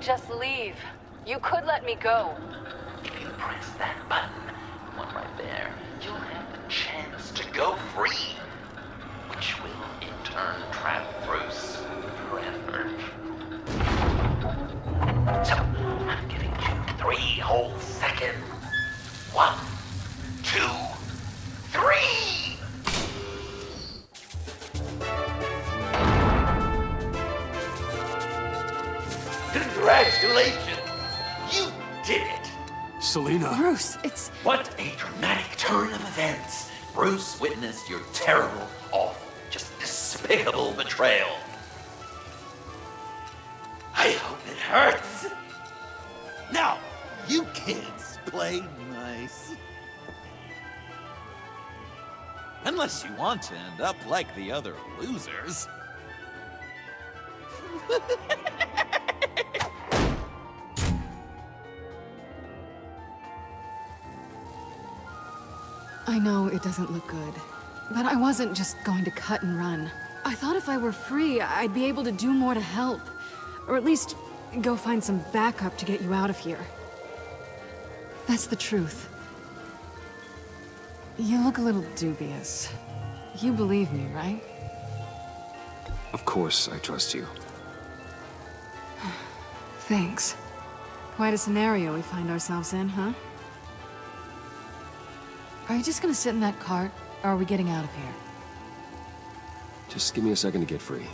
Speaker 6: Just leave. You could let me go.
Speaker 1: If you press that button, one right there, you'll have the chance to go free, which will in turn trap Bruce forever. So, I'm giving you 3 whole seconds. 1, 2, 3! Congratulations! You did it!
Speaker 7: Selina.
Speaker 6: Bruce, it's...
Speaker 1: What a dramatic turn of events. Bruce witnessed your terrible, awful, just despicable betrayal. I hope it hurts. Now, you kids play nice. Unless you want to end up like the other losers.
Speaker 6: I know it doesn't look good, but I wasn't just going to cut and run. I thought if I were free, I'd be able to do more to help. Or at least go find some backup to get you out of here. That's the truth. You look a little dubious. You believe me, right?
Speaker 9: Of course, I trust you.
Speaker 6: Thanks. Quite a scenario we find ourselves in, huh? Are you just gonna sit in that cart, or are we getting out of here?
Speaker 9: Just give me a second to get free.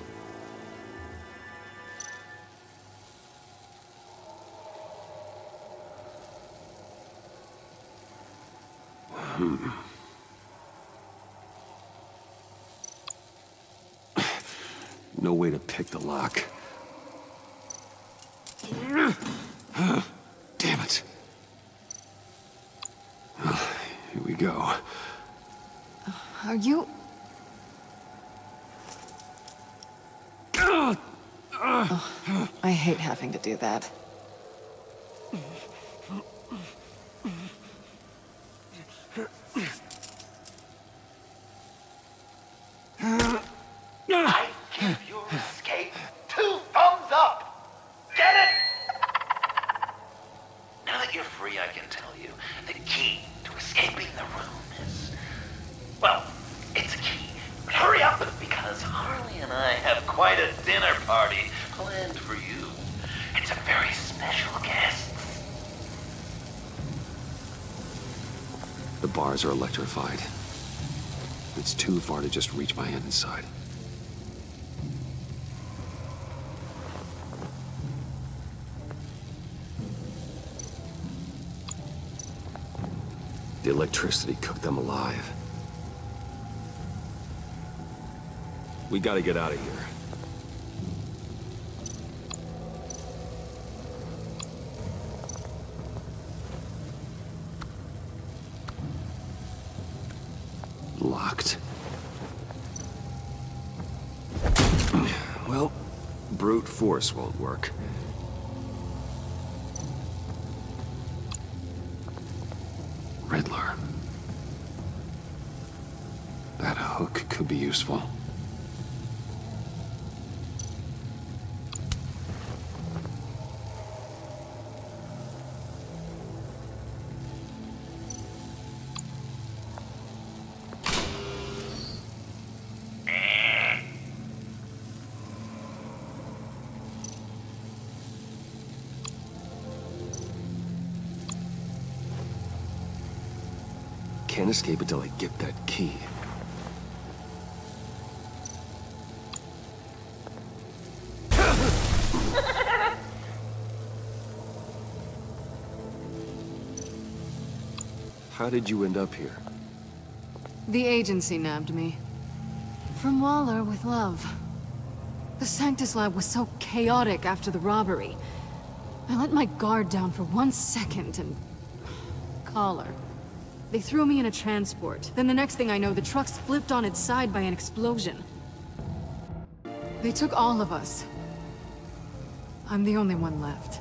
Speaker 9: No way to pick the lock. Damn it. Well, here we to go.
Speaker 6: Are you... Oh, I hate having to do that.
Speaker 1: I give your escape 2 thumbs up! Get it? Now that you're free, I can tell you, the key to escaping the room is... well, it's a key. But hurry up, because Harley and I have quite a dinner party planned for you. It's a very special guest.
Speaker 9: The bars are electrified. It's too far to just reach my hand inside. The electricity cooked them alive. We gotta get out of here. Locked. Well, brute force won't work. Riddler. That hook could be useful. Can't escape until I get that key. How did you end up here?
Speaker 6: The agency nabbed me. From Waller with love. The Sanctus lab was so chaotic after the robbery. I let my guard down for 1 second and... collar. They threw me in a transport. Then the next thing I know, the truck's flipped on its side by an explosion. They took all of us. I'm the only one left.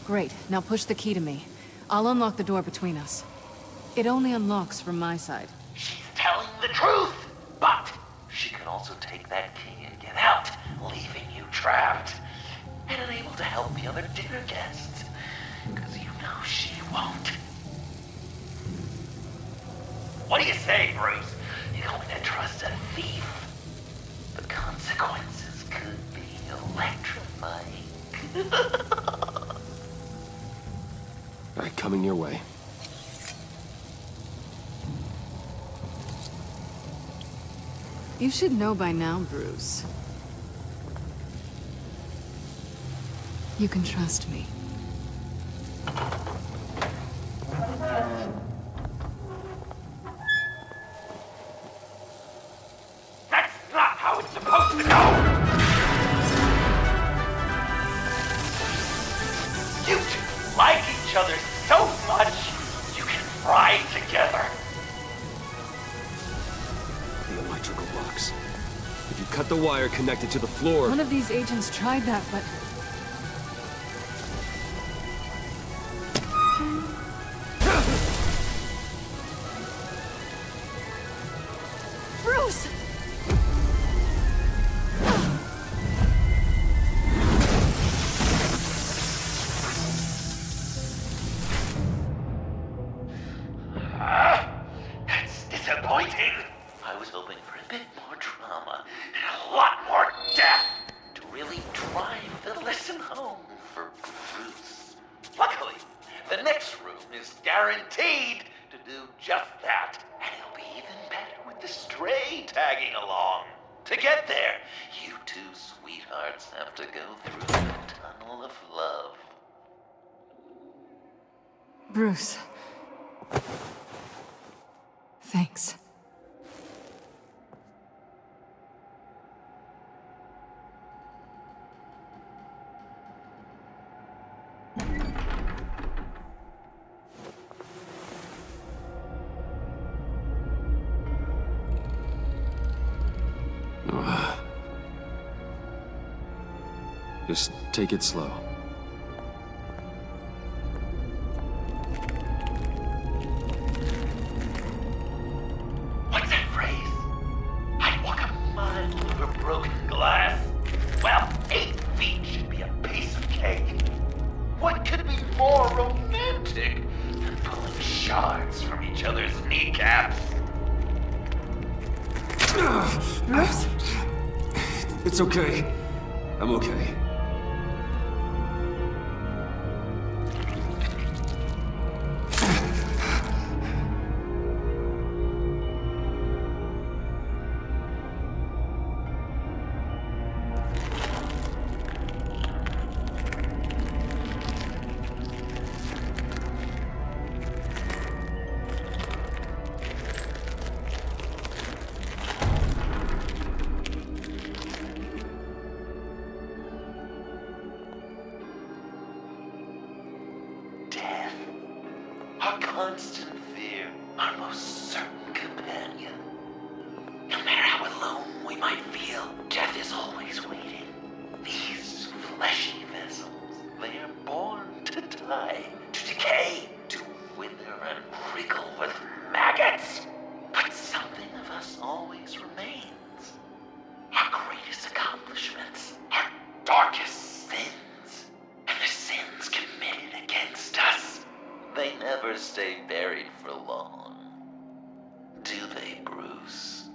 Speaker 6: Great. Now push the key to me. I'll unlock the door between us. It only unlocks from my side.
Speaker 1: She's telling the truth, but she can also take that key and get out, leaving you trapped, and unable to help the other dinner guests, because you know she won't. What do you say, Bruce? You're going to trust a thief? The consequences could be electrifying.
Speaker 9: All right, coming your way.
Speaker 6: You should know by now, Bruce. You can trust me.
Speaker 1: That's not how it's supposed to go! You two like each other so much, you can fry together.
Speaker 9: The electrical box. If you cut the wire connected to the floor...
Speaker 6: One of these agents tried that, but... Bruce!
Speaker 1: That's disappointing. I was hoping for a bit more drama and a lot more death to really drive the lesson home for Bruce. Luckily, the next room is guaranteed to do just that, and it'll be even better with the stray tagging along. To get there, you two sweethearts have to go through the tunnel of love.
Speaker 6: Bruce. Thanks.
Speaker 9: Just take it slow.
Speaker 1: What's that phrase? I'd walk a mile over broken glass. Well, 8 feet should be a piece of cake. What could be more romantic than pulling shards from each other's kneecaps?
Speaker 9: It's okay. I'm okay.
Speaker 1: Our constant fear, our most certain companion. No matter how alone we might feel, death is always waiting. These fleshy vessels, they are born to die, to decay, to wither and wriggle with maggots. But something of us always remains. Our greatest accomplishments, our darkest sins, and the sins committed against us. They never stay buried for long. Do they, Bruce?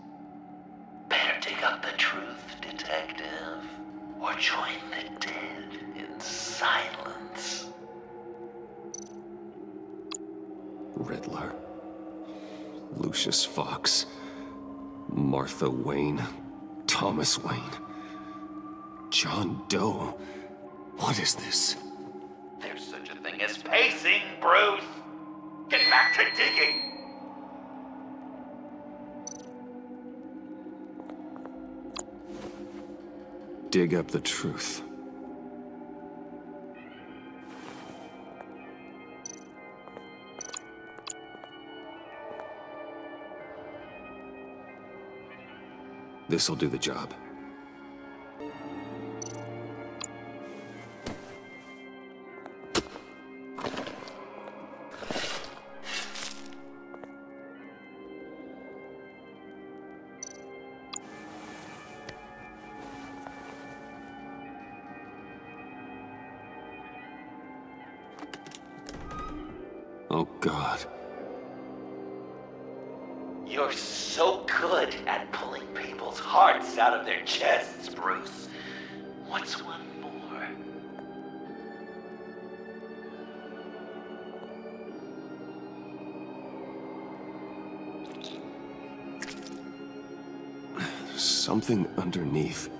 Speaker 1: Better dig up the truth, detective, or join the dead in silence.
Speaker 9: Riddler. Lucius Fox. Martha Wayne. Thomas Wayne. John Doe. What is this?
Speaker 1: There's such a thing as pacing, Bruce! Get back to digging!
Speaker 9: Dig up the truth. This'll do the job. Oh, God.
Speaker 1: You're so good at pulling people's hearts out of their chests, Bruce. What's one more?
Speaker 9: Something underneath.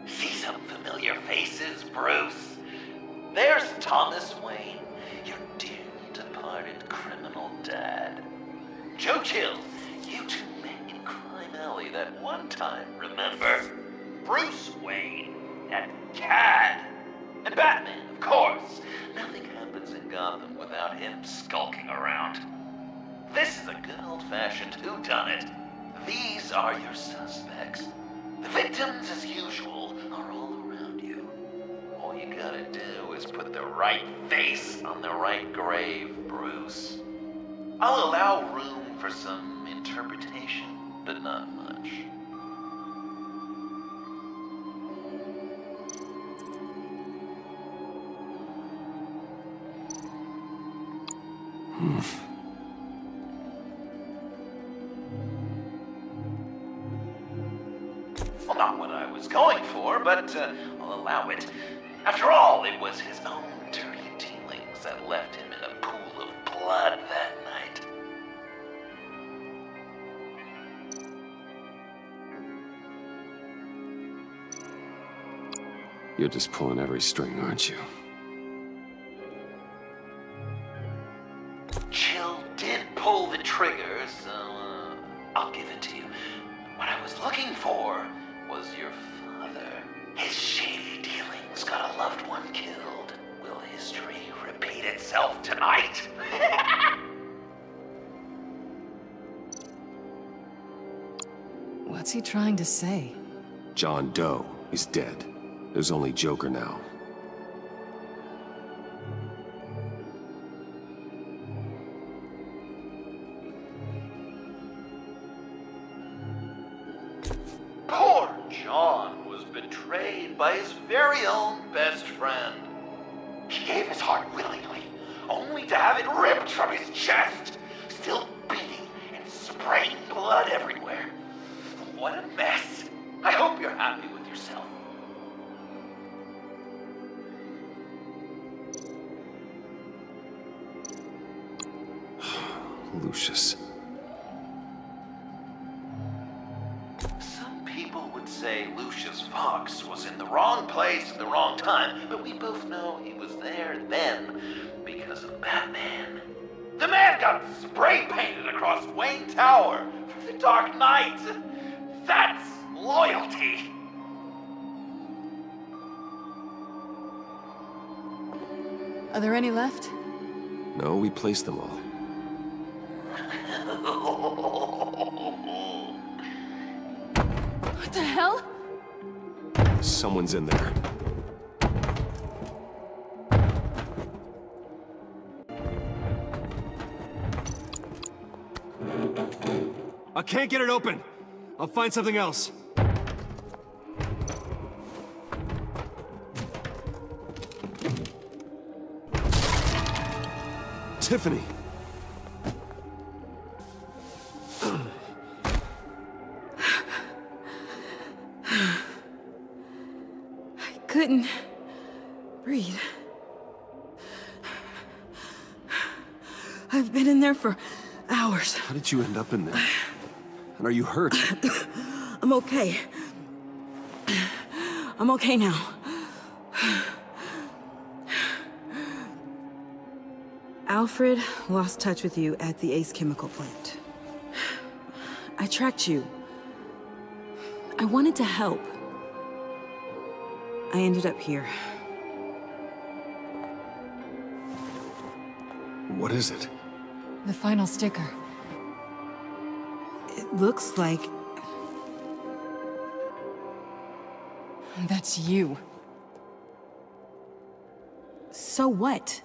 Speaker 1: See some familiar faces, Bruce? There's Thomas Wayne, your dear departed criminal dad. Joe Chill, you two met in Crime Alley that one time, remember? Bruce Wayne and Cad. And Batman, of course. Nothing happens in Gotham without him skulking around. This is a good old-fashioned whodunit. These are your suspects. The victims, as usual, are all around you. All you gotta do is put the right face on the right grave, Bruce. I'll allow room for some interpretation, but not much. Well, not what I was going for, but I'll allow it. After all, it was his own dirty dealings that left him in a pool of blood that night.
Speaker 9: You're just pulling every string, aren't you?
Speaker 1: Chill did pull the trigger, so I'll give it to you. What I was looking for was your father. His shady dealings got a loved one killed. Will history repeat itself tonight?
Speaker 6: What's What's he trying to say?
Speaker 9: John Doe is dead. There's only Joker now.
Speaker 1: Poor John was betrayed by his very own best friend. He gave his heart willingly, only to have it ripped from his chest, still beating and spraying blood everywhere. What a mess. I hope you're happy with yourself.
Speaker 9: Lucius.
Speaker 1: Some people would say Lucius Fox was in the wrong place at the wrong time, but we both know he was there then because of Batman. The man got spray painted across Wayne Tower for the Dark Knight. That's loyalty.
Speaker 6: Are there any left?
Speaker 9: No, we placed them all.
Speaker 6: What the hell?
Speaker 9: Someone's in there.
Speaker 15: I can't get it open. I'll find something else.
Speaker 9: Tiffany!
Speaker 14: I couldn't breathe. I've been in there for hours.
Speaker 9: How did you end up in there? And are you hurt?
Speaker 14: I'm okay. I'm okay now. Alfred lost touch with you at the Ace chemical plant. I tracked you. I wanted to help. I ended up here.
Speaker 9: What is it?
Speaker 6: The final sticker.
Speaker 14: It looks like...
Speaker 6: That's you.
Speaker 14: So what?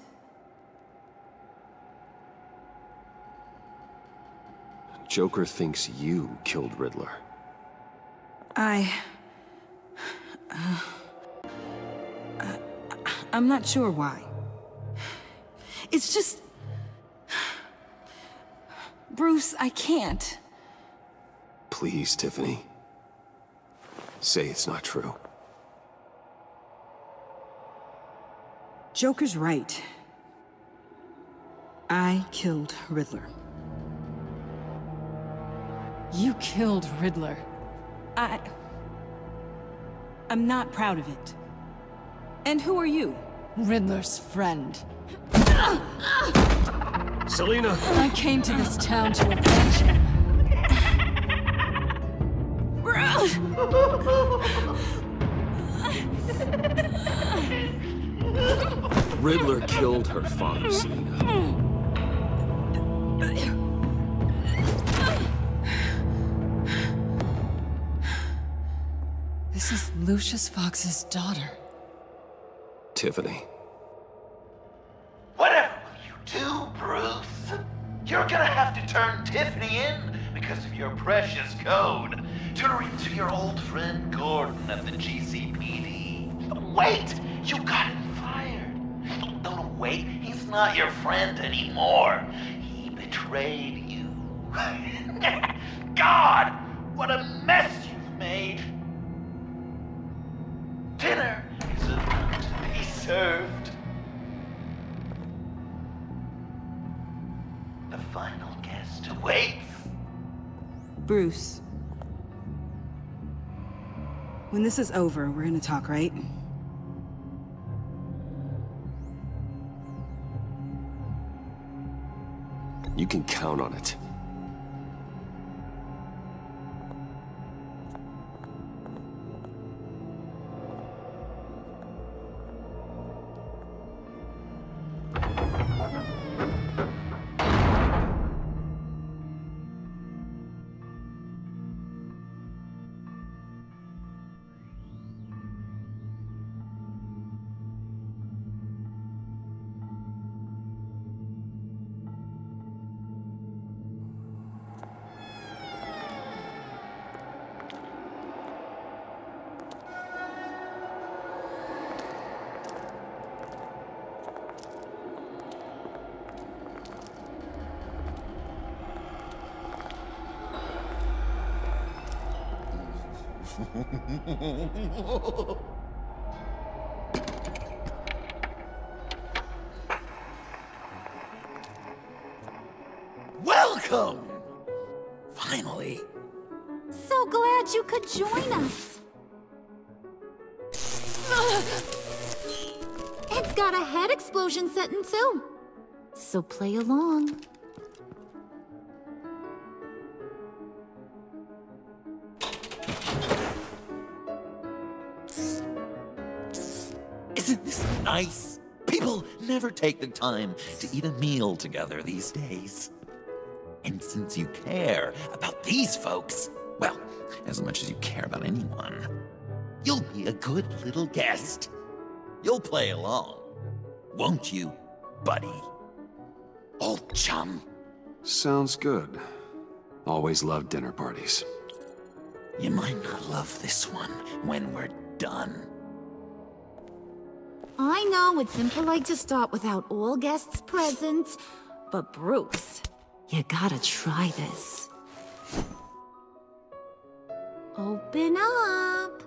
Speaker 9: Joker thinks you killed Riddler.
Speaker 14: I'm not sure why. It's just... Bruce, I can't.
Speaker 9: Please, Tiffany. Say it's not true.
Speaker 14: Joker's right. I killed Riddler.
Speaker 6: You killed Riddler.
Speaker 14: I'm not proud of it. And who are you?
Speaker 6: Riddler's friend.
Speaker 15: Selina!
Speaker 6: I came to this town to avenge him.
Speaker 9: Riddler killed her father, Selina.
Speaker 6: This is Lucius Fox's daughter.
Speaker 9: Tiffany.
Speaker 1: Whatever will you do, Bruce? You're gonna have to turn Tiffany in because of your precious code. Turn her into your old friend Gordon at the GCPD. Wait! You got him fired. No, wait. He's not your friend anymore. He betrayed you. God! What a mess you've made! Dinner is about to be served. The final guest waits.
Speaker 14: Bruce. When this is over, we're gonna talk, right?
Speaker 9: You can count on it.
Speaker 1: Welcome! Finally.
Speaker 12: So glad you could join us. It's got a head explosion setting too. So play along.
Speaker 1: Isn't this nice? People never take the time to eat a meal together these days. And since you care about these folks, well, as much as you care about anyone, you'll be a good little guest. You'll play along, won't you, buddy? Old chum.
Speaker 9: Sounds good. Always loved dinner parties.
Speaker 1: You might not love this one when we're done.
Speaker 12: I know it's impolite to start without all guests present, but Bruce, you gotta try this. Open up.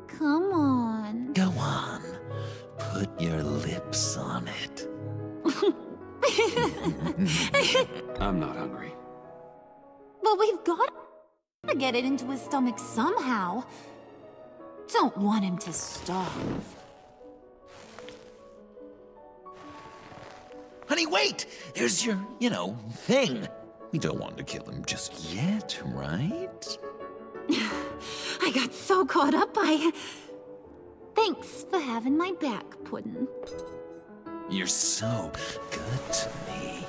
Speaker 12: Come on.
Speaker 1: Go on. Put your lips on it.
Speaker 9: I'm not hungry.
Speaker 12: But we've got to get it into his stomach somehow. Don't want him to starve.
Speaker 1: Honey, wait! There's your, thing. We don't want to kill him just yet, right?
Speaker 12: I got so caught up by... Thanks for having my back, Puddin'.
Speaker 1: You're so good to me.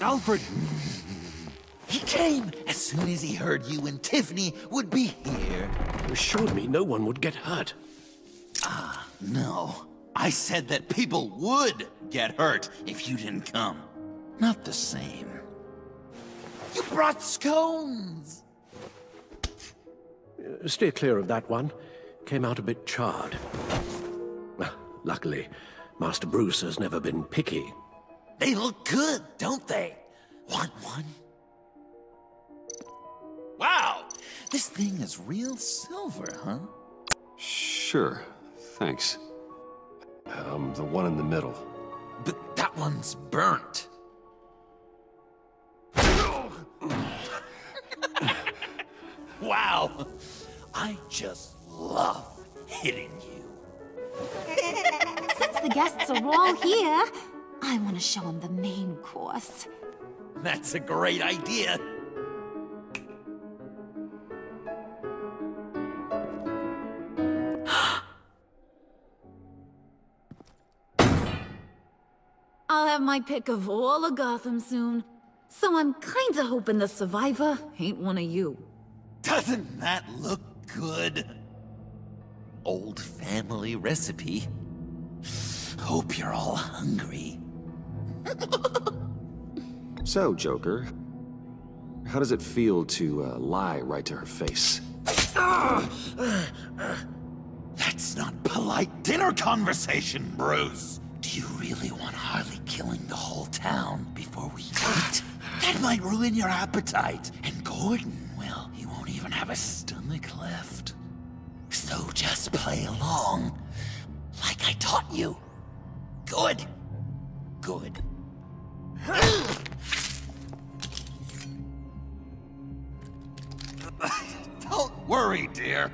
Speaker 18: Alfred!
Speaker 1: He came as soon as he heard you and Tiffany would be here.
Speaker 7: You assured me no one would get hurt.
Speaker 1: No. I said that people would get hurt if you didn't come. Not the same. You brought scones!
Speaker 7: Steer clear of that one. Came out a bit charred. Luckily, Master Bruce has never been picky.
Speaker 1: They look good, don't they? Want one? Wow! This thing is real silver, huh?
Speaker 9: Sure, thanks. The one in the middle.
Speaker 1: But that one's burnt. Wow! I just love hitting you.
Speaker 12: Since the guests are all here, I want to show them the main course.
Speaker 1: That's a great idea.
Speaker 12: I'll have my pick of all of Gotham soon, so I'm kinda hoping the survivor ain't one of you.
Speaker 1: Doesn't that look good? Old family recipe. Hope you're all hungry.
Speaker 9: So, Joker, how does it feel to lie right to her face?
Speaker 1: That's not polite dinner conversation, Bruce. Do you really want Harley killing the whole town before we eat? That might ruin your appetite. And Gordon, well, he won't even have a stomach left. So just play along, like I taught you. Good. Good. Don't worry, dear.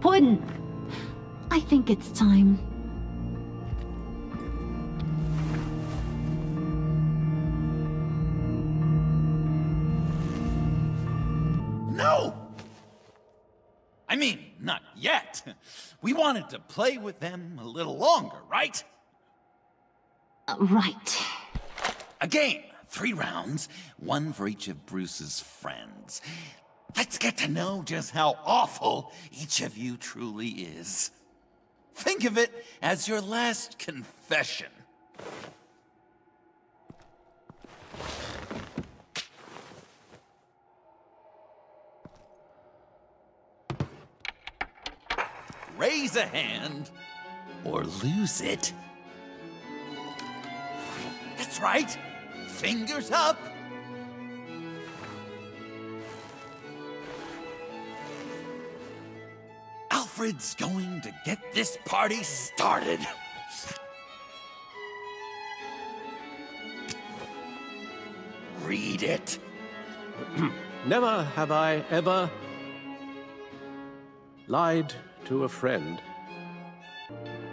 Speaker 12: Puddin', I think it's time.
Speaker 1: No! I mean, not yet. We wanted to play with them a little longer, right?
Speaker 12: Right.
Speaker 1: A game, 3 rounds, 1 for each of Bruce's friends. Let's get to know just how awful each of you truly is. Think of it as your last confession. raise a hand or lose it. That's right. Fingers up. Alfred's going to get this party started. Read it.
Speaker 9: Never have I ever lied to a friend.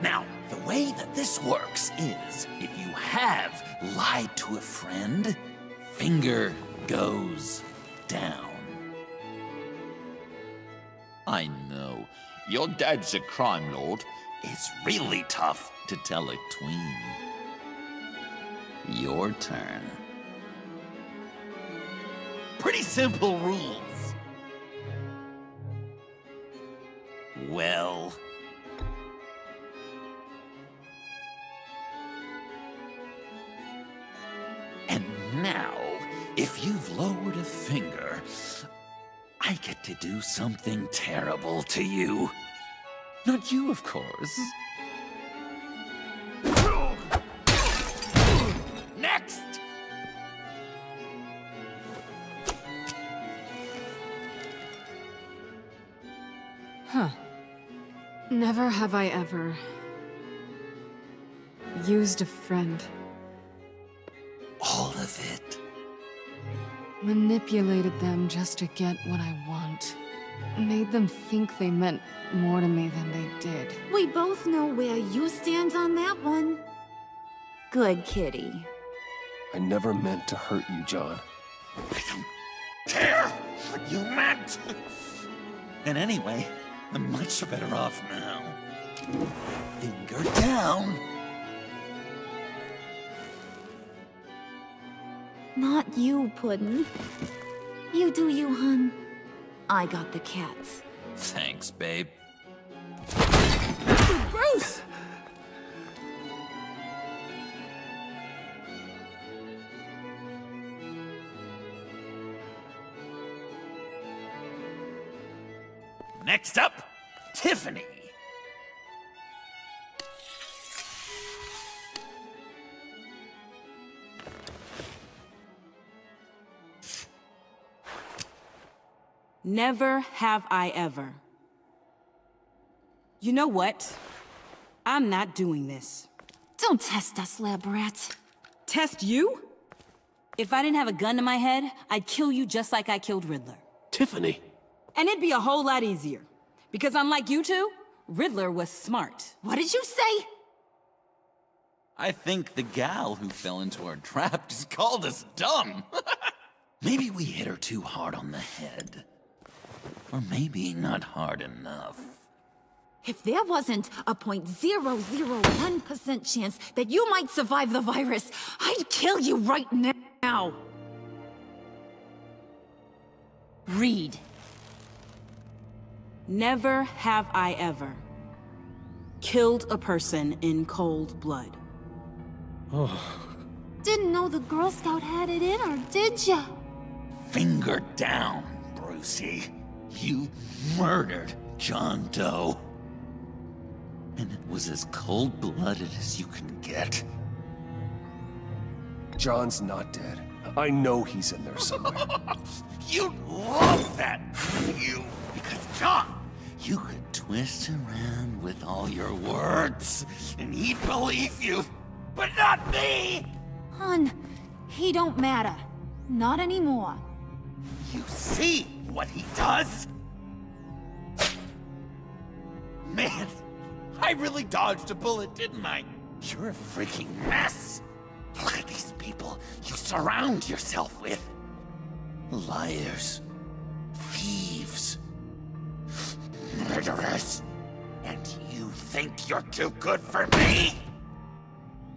Speaker 1: Now, the way that this works is, if you have lied to a friend, finger goes down. I know, your dad's a crime lord. It's really tough to tell a tween. Your turn. Pretty simple rules. Well... And now, if you've lowered a finger, I get to do something terrible to you. Not you, of course. Next!
Speaker 6: Huh. Never have I ever used a friend.
Speaker 1: All of it.
Speaker 6: Manipulated them just to get what I want. Made them think they meant more to me than they did.
Speaker 12: We both know where you stand on that one. Good kitty.
Speaker 9: I never meant to hurt you, John.
Speaker 1: I don't care what you meant. And anyway, I'm much better off now. Finger down.
Speaker 12: Not you, Puddin'. You do you, hun. I got the cats.
Speaker 1: Thanks, babe.
Speaker 6: Bruce!
Speaker 1: Next up, Tiffany.
Speaker 20: Never have I ever. You know what? I'm not doing this.
Speaker 12: Don't test us, lab rat.
Speaker 20: Test you? If I didn't have a gun to my head, I'd kill you just like I killed Riddler.
Speaker 9: Tiffany.
Speaker 20: And it'd be a whole lot easier. Because unlike you two, Riddler was smart.
Speaker 12: What did you say?
Speaker 1: I think the gal who fell into our trap just called us dumb. Maybe we hit her too hard on the head. Or maybe not hard enough.
Speaker 12: If there wasn't a 0.001% chance that you might survive the virus, I'd kill you right now.
Speaker 20: Read. Never have I ever killed a person in cold blood.
Speaker 12: Didn't know the Girl Scout had it in her, did ya?
Speaker 1: Finger down, Brucey. You murdered John Doe. And it was as cold-blooded as you can get.
Speaker 9: John's not dead. I know he's in there somewhere.
Speaker 1: You'd love that, wouldn't you? Because, John, you could twist around with all your words, and he'd believe you, but not me!
Speaker 12: Hun, he don't matter. Not anymore.
Speaker 1: You see what he does? Man, I really dodged a bullet, didn't I? You're a freaking mess. Look at these people you surround yourself with. Liars, thieves, murderers. And you think you're too good for me?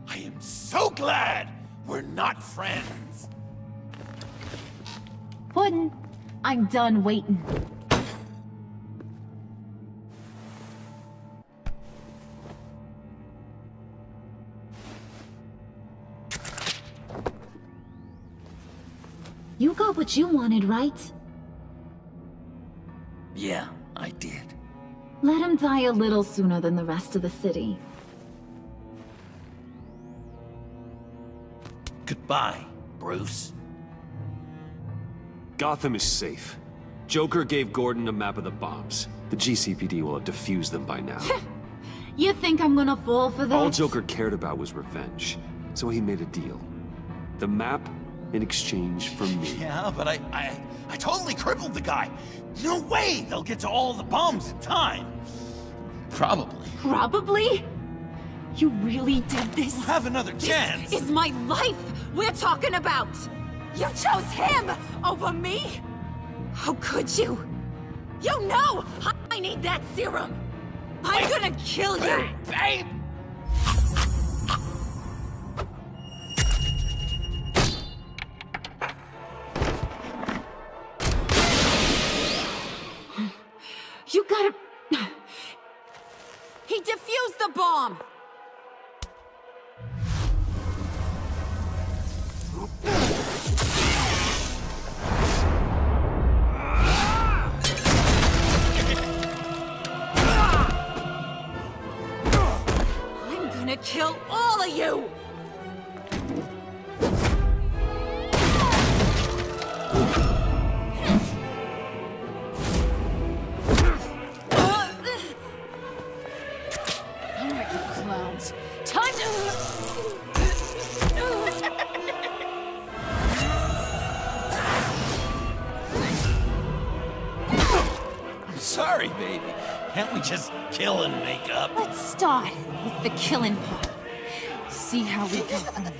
Speaker 1: I am so glad we're not friends.
Speaker 12: Puddin', I'm done waiting. You got what you wanted, right?
Speaker 1: Yeah, I did.
Speaker 12: Let him die a little sooner than the rest of the city.
Speaker 21: Goodbye, Bruce.
Speaker 9: Gotham is safe. Joker gave Gordon a map of the bombs. The GCPD will have defused them by now.
Speaker 12: You think I'm gonna fall for this?
Speaker 9: All Joker cared about was revenge, so he made a deal. The map in exchange for me.
Speaker 21: Yeah, but I totally crippled the guy. No way they'll get to all the bombs in time. Probably.
Speaker 12: Probably? You really did this?
Speaker 21: We'll have another chance.
Speaker 12: This is my life we're talking about! You chose him over me? How could you? You know I need that serum! I'm gonna kill you!
Speaker 21: Babe!
Speaker 12: You gotta... He defused the bomb! I'm gonna kill all of you! Alright, you clowns. Time to...
Speaker 21: I'm sorry, baby. Can't we just kill and make up?
Speaker 12: Let's start with the killing part. See how we go from there.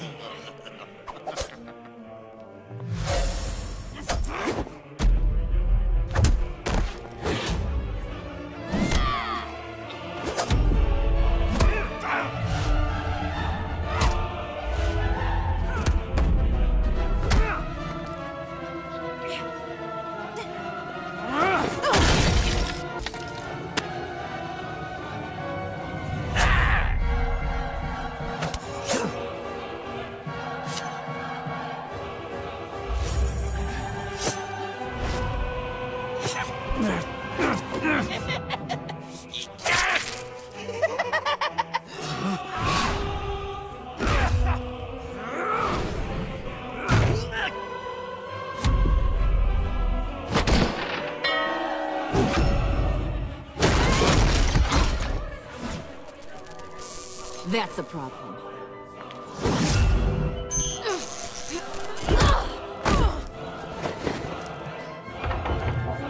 Speaker 12: That's a problem.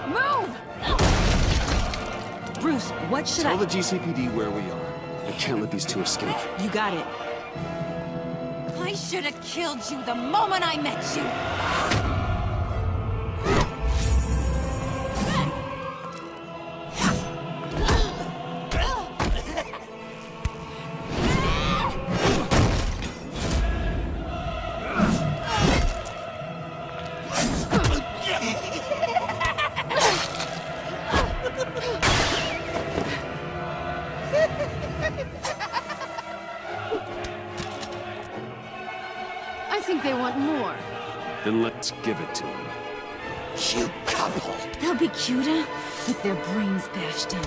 Speaker 12: Move!
Speaker 14: Bruce, what should
Speaker 9: Tell the GCPD where we are. I can't let these two escape.
Speaker 14: You got it.
Speaker 12: I should have killed you the moment I met you! I think they want more.
Speaker 9: Then let's give it to them.
Speaker 21: Cute couple.
Speaker 12: They'll be cuter with their brains bashed in.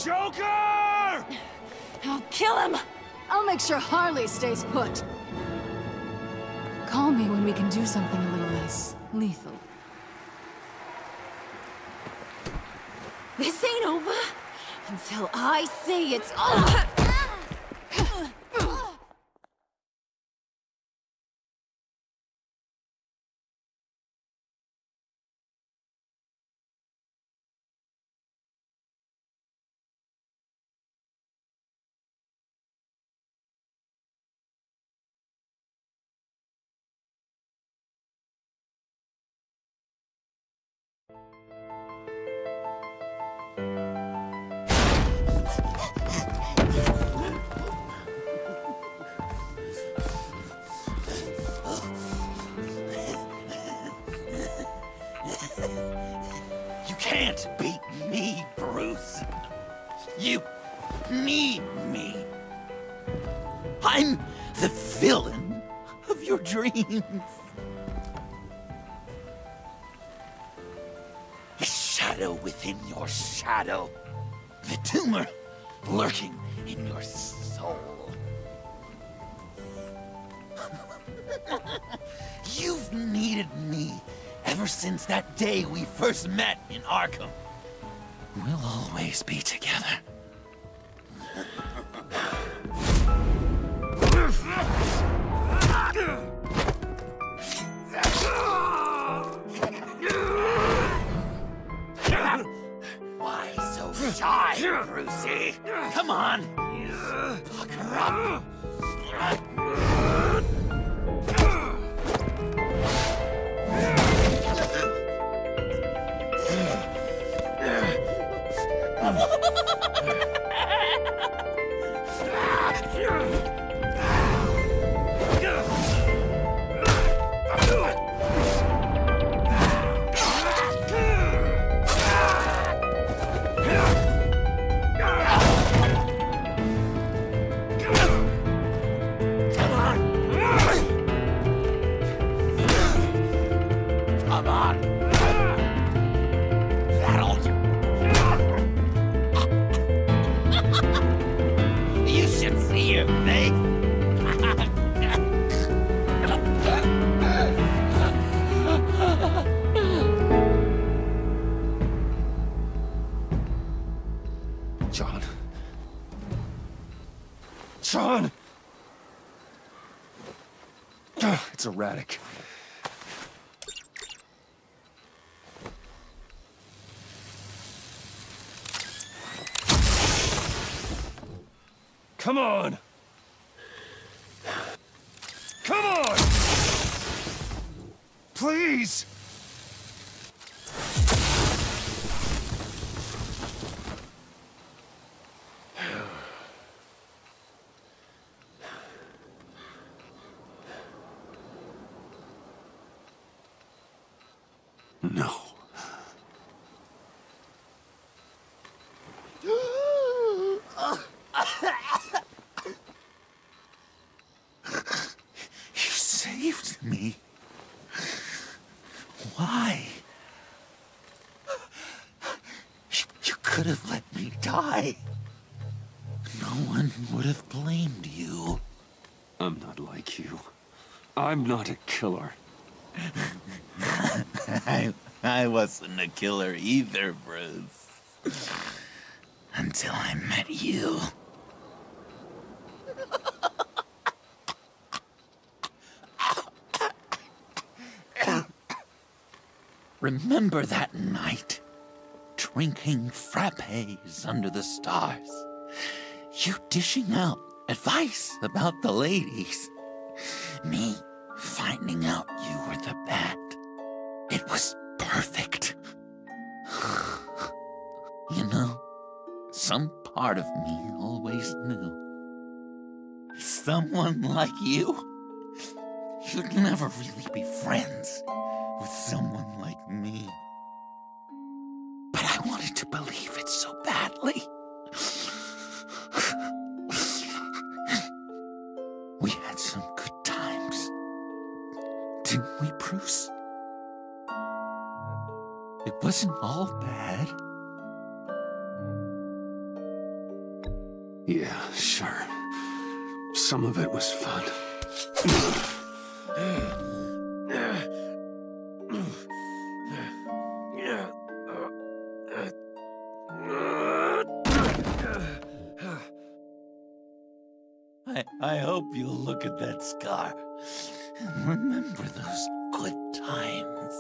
Speaker 21: Joker!
Speaker 12: I'll kill him! I'll make sure Harley stays put. Call me when we can do something a little less lethal. This ain't over until I say it's over!
Speaker 21: You can't beat me, Bruce. You need me. I'm the villain of your dreams. A shadow within your shadow. The tumor lurking in your soul. You've needed me ever since that day we first met in Arkham. We'll always be together. Why so shy, Brucey? Come on! Pucker up! Come on! That'll you should see your face!
Speaker 9: John. John! It's erratic. Come on! Come on! Please!
Speaker 3: No.
Speaker 21: You saved me. Why? You could have let me die. No one would have blamed you.
Speaker 9: I'm not like you. I'm not a killer.
Speaker 21: I wasn't a killer either, Bruce. Until I met you. Remember that night? Drinking frappes under the stars. You dishing out advice about the ladies. Me finding out you were the bat. It was perfect. You know, some part of me always knew. Someone like you, you'd never really be friends with someone like me. But I wanted to believe it so badly. We had some good times, didn't we, Bruce? It wasn't all bad.
Speaker 3: Yeah, sure. Some of it was fun.
Speaker 21: I hope you'll look at that scar and remember those good times.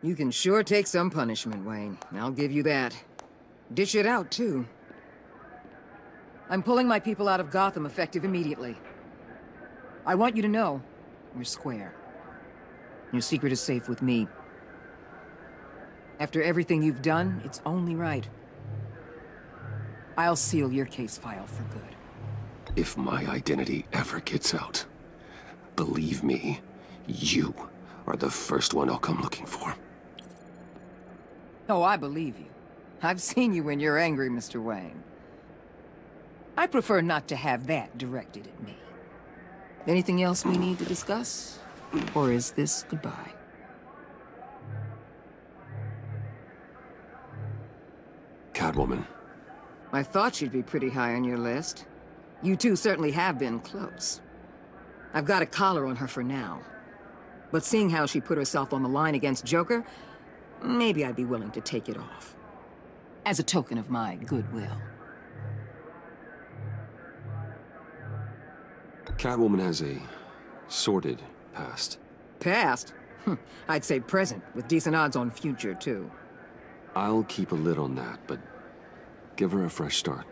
Speaker 19: You can sure take some punishment, Wayne. I'll give you that. Dish it out, too. I'm pulling my people out of Gotham effective immediately. I want you to know, we're square. Your secret is safe with me. After everything you've done, it's only right. I'll seal your case file for good.
Speaker 9: If my identity ever gets out, believe me, you are the first one I'll come looking for.
Speaker 19: Oh, I believe you. I've seen you when you're angry, Mr. Wayne. I prefer not to have that directed at me. Anything else we need to discuss? Or is this goodbye?
Speaker 9: Catwoman.
Speaker 19: I thought she'd be pretty high on your list. You two certainly have been close. I've got a collar on her for now. But seeing how she put herself on the line against Joker, maybe I'd be willing to take it off. As a token of my goodwill.
Speaker 9: Catwoman has a sordid past.
Speaker 19: Past? I'd say present, with decent odds on future, too.
Speaker 9: I'll keep a lid on that, but give her a fresh start.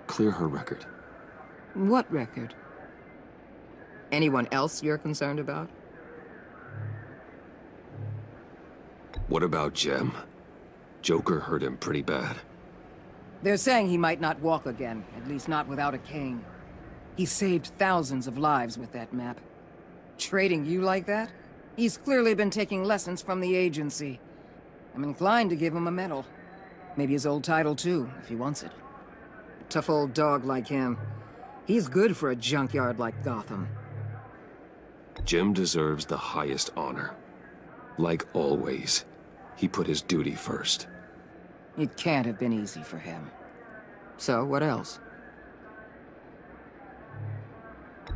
Speaker 9: Clear her record.
Speaker 19: What record? Anyone else you're concerned about?
Speaker 9: What about Jem? Joker hurt him pretty bad.
Speaker 19: They're saying he might not walk again, at least not without a cane. He saved thousands of lives with that map. Trading you like that? He's clearly been taking lessons from the agency. I'm inclined to give him a medal. Maybe his old title too, if he wants it. A tough old dog like him. He's good for a junkyard like Gotham.
Speaker 9: Jem deserves the highest honor. Like always, he put his duty first.
Speaker 19: It can't have been easy for him. So, what else?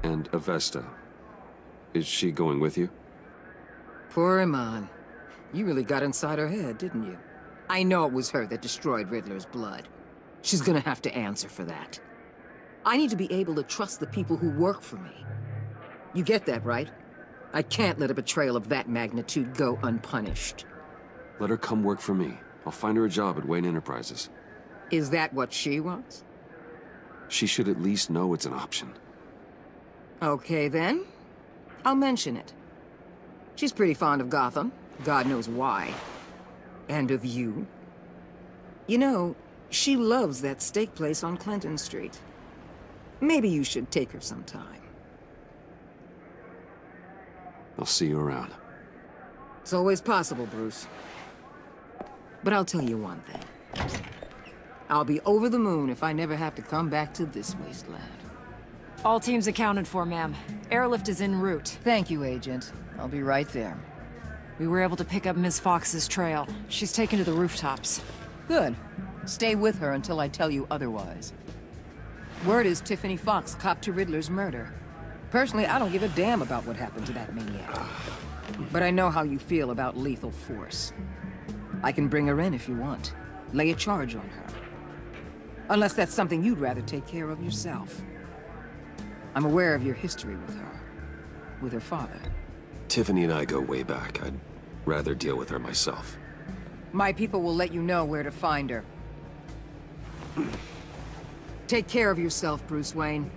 Speaker 9: And Avesta. Is she going with you?
Speaker 19: Poor Iman. You really got inside her head, didn't you? I know it was her that destroyed Riddler's blood. She's gonna have to answer for that. I need to be able to trust the people who work for me. You get that, right? I can't let a betrayal of that magnitude go unpunished.
Speaker 9: Let her come work for me. I'll find her a job at Wayne Enterprises.
Speaker 19: Is that what she wants?
Speaker 9: She should at least know it's an option.
Speaker 19: Okay, then. I'll mention it. She's pretty fond of Gotham. God knows why. And of you. You know, she loves that steak place on Clinton Street. Maybe you should take her sometime.
Speaker 9: I'll see you around.
Speaker 19: It's always possible, Bruce. But I'll tell you one thing. I'll be over the moon if I never have to come back to this wasteland.
Speaker 6: All teams accounted for, ma'am. Airlift is en route.
Speaker 19: Thank you, Agent. I'll be right there.
Speaker 6: We were able to pick up Ms. Fox's trail. She's taken to the rooftops.
Speaker 19: Good. Stay with her until I tell you otherwise. Word is Tiffany Fox copped to Riddler's murder. Personally, I don't give a damn about what happened to that maniac. But I know how you feel about lethal force. I can bring her in if you want. Lay a charge on her. Unless that's something you'd rather take care of yourself. I'm aware of your history with her. With her father.
Speaker 9: Tiffany and I go way back. I'd rather deal with her myself.
Speaker 19: My people will let you know where to find her. Take care of yourself, Bruce Wayne.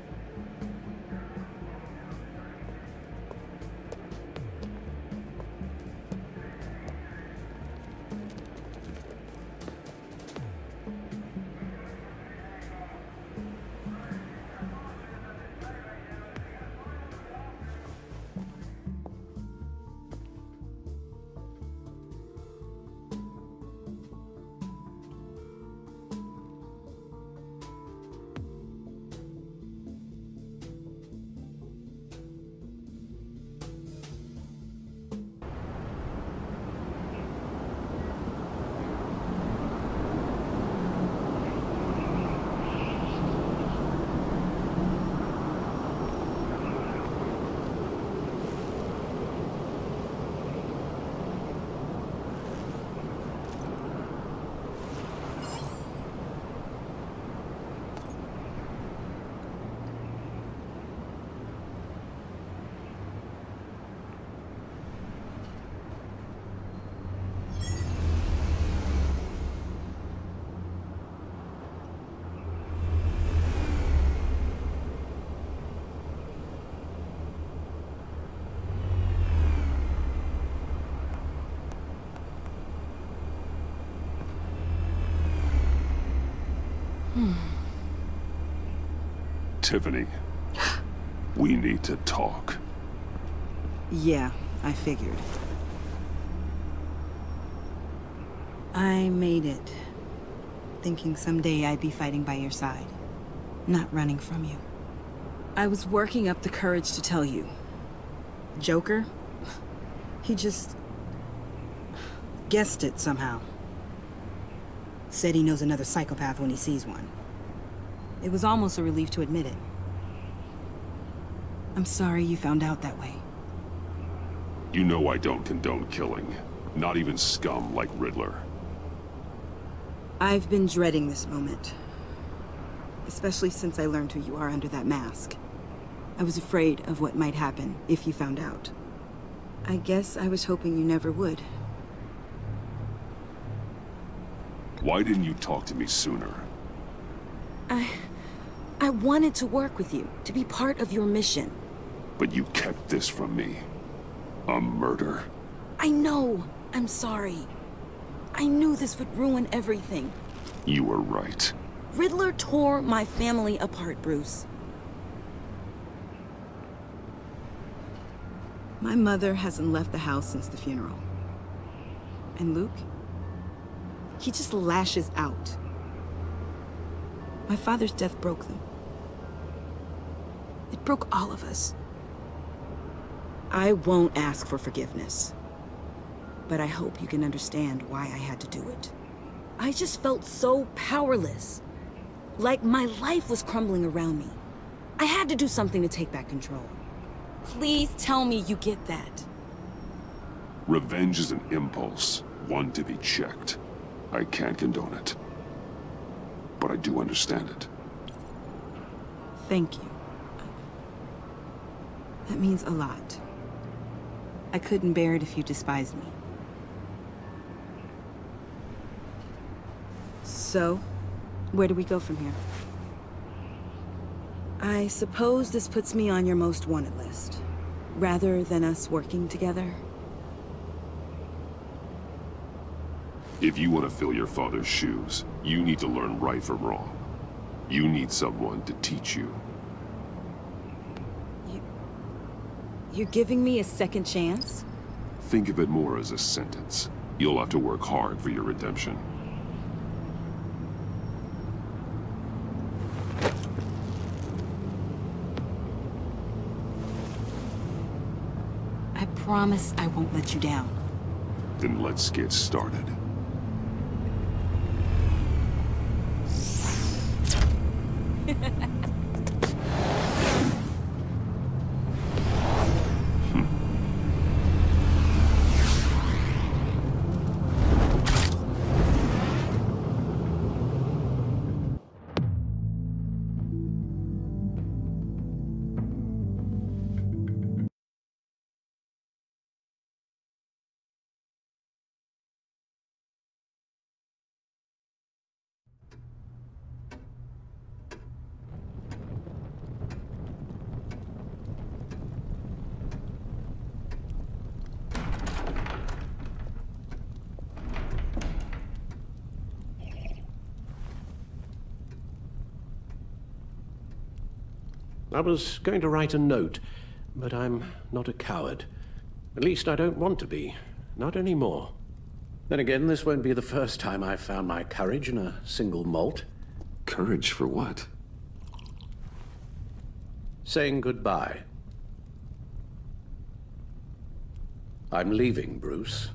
Speaker 3: Tiffany, we need to talk.
Speaker 20: Yeah, I figured. I made it. Thinking someday I'd be fighting by your side. Not running from you. I was working up the courage to tell you. Joker? He just... guessed it somehow. Said he knows another psychopath when he sees one. It was almost a relief to admit it. I'm sorry you found out that way.
Speaker 3: You know I don't condone killing. Not even scum like Riddler.
Speaker 20: I've been dreading this moment. Especially since I learned who you are under that mask. I was afraid of what might happen if you found out. I guess I was hoping you never would.
Speaker 3: Why didn't you talk to me sooner?
Speaker 14: I wanted to work with you, to be part of your mission.
Speaker 3: But you kept this from me. A murder.
Speaker 14: I know. I'm sorry. I knew this would ruin everything.
Speaker 3: You were right.
Speaker 14: Riddler tore my family apart, Bruce.
Speaker 20: My mother hasn't left the house since the funeral. And Luke? He just lashes out. My father's death broke them. It broke all of us. I won't ask for forgiveness. But I hope you can understand why I had to do it.
Speaker 14: I just felt so powerless. Like my life was crumbling around me. I had to do something to take back control. Please tell me you get that.
Speaker 3: Revenge is an impulse, one to be checked. I can't condone it. But I do understand it.
Speaker 20: Thank you. That means a lot. I couldn't bear it if you despised me. So, where do we go from here? I suppose this puts me on your most wanted list, rather than us working together.
Speaker 3: If you want to fill your father's shoes, you need to learn right from wrong. You need someone to teach you.
Speaker 20: You're giving me a second chance?
Speaker 3: Think of it more as a sentence. You'll have to work hard for your redemption.
Speaker 20: I promise I won't let you down.
Speaker 3: Then let's get started.
Speaker 5: I was going to write a note, but I'm not a coward. At least I don't want to be. Not anymore. Then again, this won't be the first time I've found my courage in a single malt.
Speaker 9: Courage for what?
Speaker 5: Saying goodbye. I'm leaving, Bruce.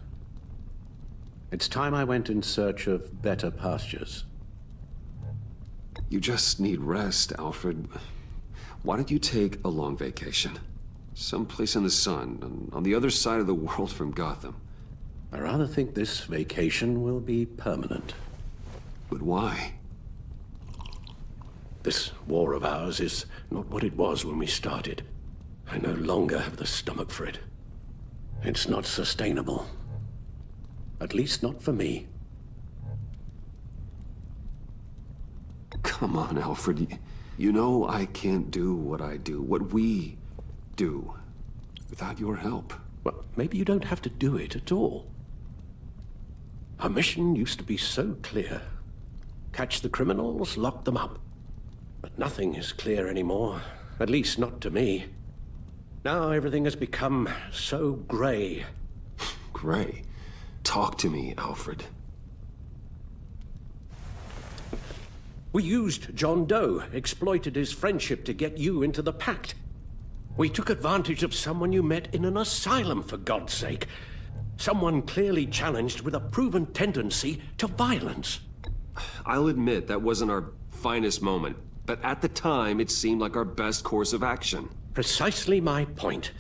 Speaker 5: It's time I went in search of better pastures.
Speaker 9: You just need rest, Alfred. Why don't you take a long vacation? Someplace in the sun, on the other side of the world from Gotham.
Speaker 5: I rather think this vacation will be permanent.
Speaker 9: But why?
Speaker 5: This war of ours is not what it was when we started. I no longer have the stomach for it. It's not sustainable. At least not for me.
Speaker 9: Come on, Alfred. You know I can't do what I do, what we do, without your help.
Speaker 5: Well, maybe you don't have to do it at all. Our mission used to be so clear. Catch the criminals, lock them up. But nothing is clear anymore. At least not to me. Now everything has become so grey.
Speaker 9: Grey? Talk to me, Alfred.
Speaker 5: We used John Doe, exploited his friendship to get you into the pact. We took advantage of someone you met in an asylum, for God's sake. Someone clearly challenged with a proven tendency to violence.
Speaker 9: I'll admit that wasn't our finest moment, but at the time it seemed like our best course of action.
Speaker 5: Precisely my point.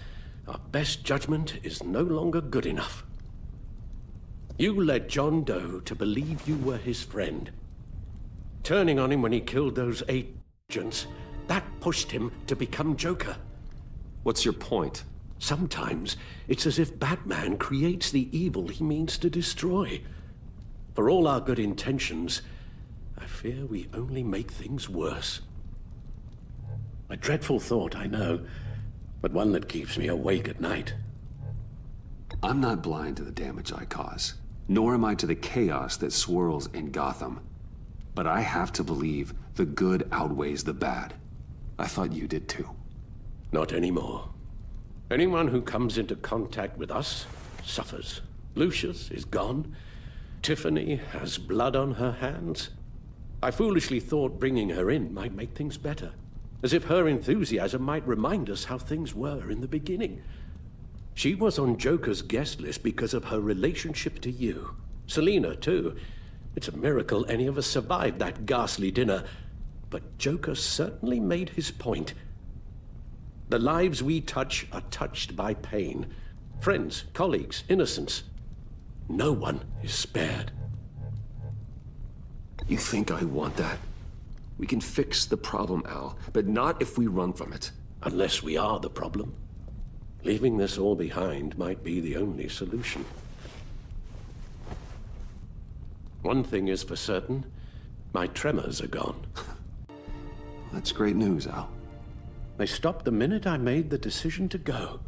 Speaker 5: Our best judgment is no longer good enough. You led John Doe to believe you were his friend. Turning on him when he killed those agents, that pushed him to become Joker.
Speaker 9: What's your point?
Speaker 5: Sometimes it's as if Batman creates the evil he means to destroy. For all our good intentions, I fear we only make things worse. A dreadful thought, I know, but one that keeps me awake at night.
Speaker 9: I'm not blind to the damage I cause, nor am I to the chaos that swirls in Gotham. But I have to believe the good outweighs the bad. I thought you did too.
Speaker 5: Not anymore. Anyone who comes into contact with us suffers. Lucius is gone. Tiffany has blood on her hands. I foolishly thought bringing her in might make things better. As if her enthusiasm might remind us how things were in the beginning. She was on Joker's guest list because of her relationship to you. Selina, too. It's a miracle any of us survived that ghastly dinner. But Joker certainly made his point. The lives we touch are touched by pain. Friends, colleagues, innocents. No one is spared.
Speaker 9: You think I want that? We can fix the problem, Al, but not if we run from it.
Speaker 5: Unless we are the problem. Leaving this all behind might be the only solution. One thing is for certain, my tremors are gone.
Speaker 9: That's great news, Al.
Speaker 5: They stopped the minute I made the decision to go.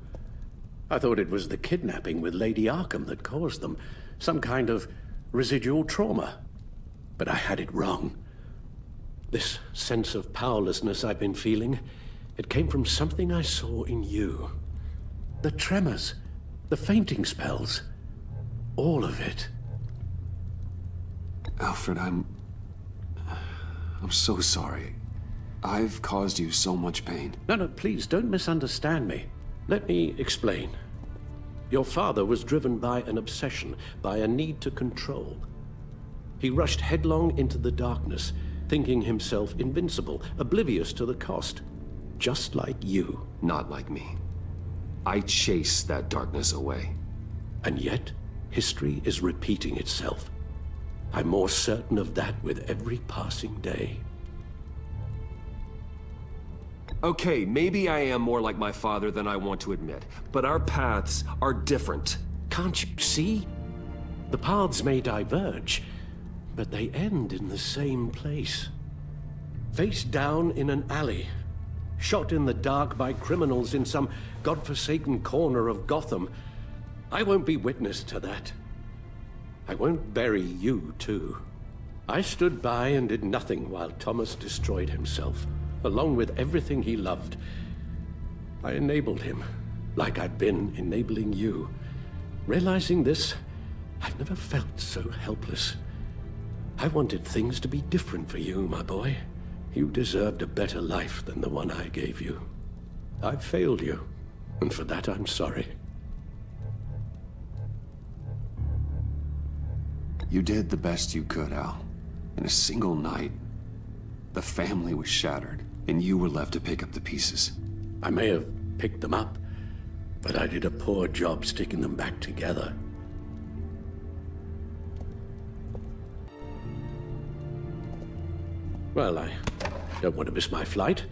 Speaker 5: I thought it was the kidnapping with Lady Arkham that caused them, some kind of residual trauma. But I had it wrong. This sense of powerlessness I've been feeling, it came from something I saw in you. The tremors, the fainting spells, all of it.
Speaker 9: Alfred, I'm so sorry. I've caused you so much pain.
Speaker 5: No, please, don't misunderstand me. Let me explain. Your father was driven by an obsession, by a need to control. He rushed headlong into the darkness, thinking himself invincible, oblivious to the cost. Just like you.
Speaker 9: Not like me. I chased that darkness away.
Speaker 5: And yet, history is repeating itself. I'm more certain of that with every passing day.
Speaker 9: Okay, maybe I am more like my father than I want to admit, but our paths are different.
Speaker 5: Can't you see? The paths may diverge, but they end in the same place. Face down in an alley, shot in the dark by criminals in some godforsaken corner of Gotham. I won't be witness to that. I won't bury you, too. I stood by and did nothing while Thomas destroyed himself, along with everything he loved. I enabled him, like I've been enabling you. Realizing this, I've never felt so helpless. I wanted things to be different for you, my boy. You deserved a better life than the one I gave you. I failed you, and for that I'm sorry.
Speaker 9: You did the best you could, Al. In a single night, the family was shattered, and you were left to pick up the pieces.
Speaker 5: I may have picked them up, but I did a poor job sticking them back together. Well, I don't want to miss my flight.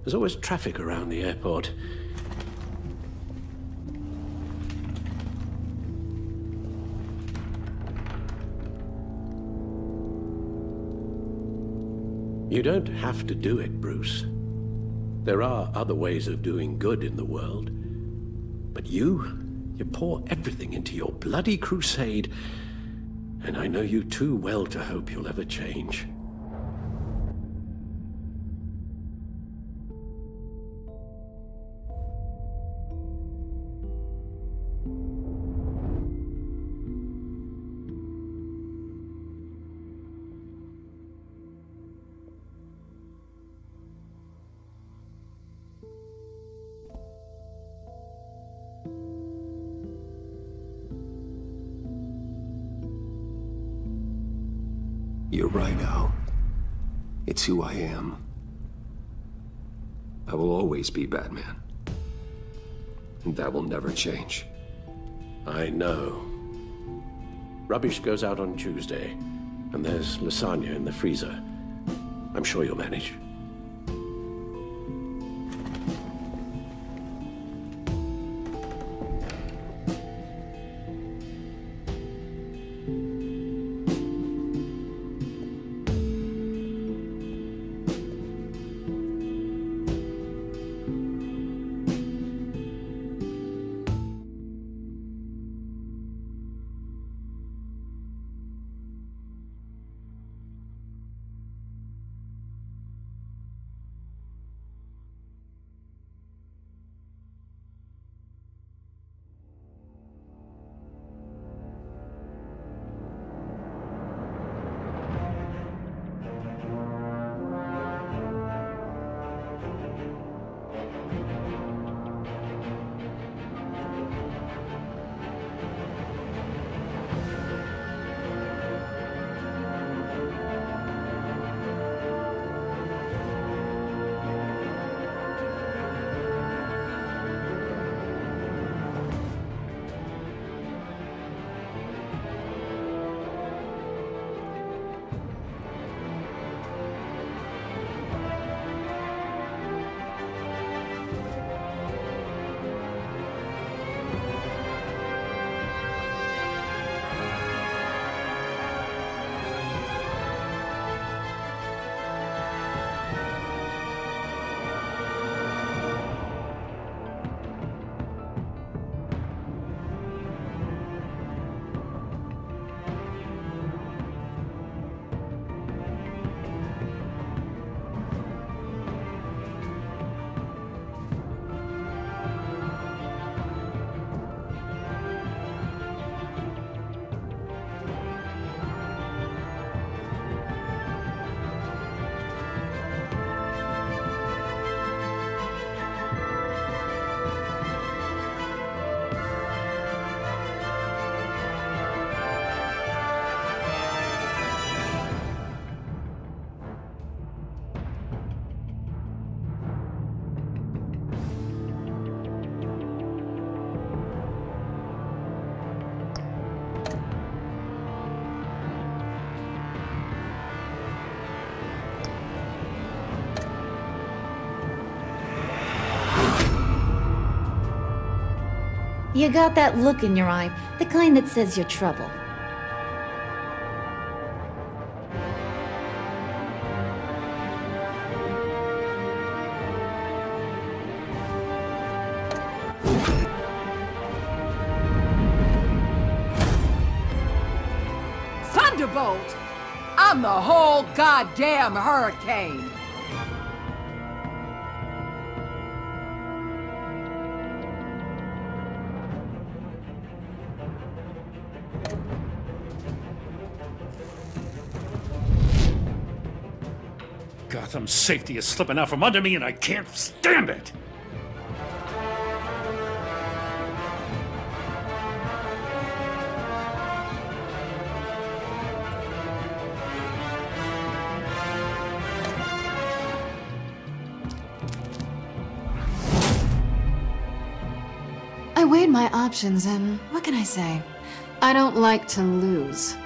Speaker 5: There's always traffic around the airport. You don't have to do it, Bruce. There are other ways of doing good in the world. But you pour everything into your bloody crusade, and I know you too well to hope you'll ever change.
Speaker 9: You're right, Al. It's who I am. I will always be Batman. And that will never change.
Speaker 5: I know. Rubbish goes out on Tuesday, and there's lasagna in the freezer. I'm sure you'll manage.
Speaker 12: You got that look in your eye, the kind that says you're trouble.
Speaker 19: Thunderbolt! I'm the whole goddamn hurricane!
Speaker 2: Gotham's safety is slipping out from under me and I can't stand it!
Speaker 6: I weighed my options and what can I say? I don't like to lose.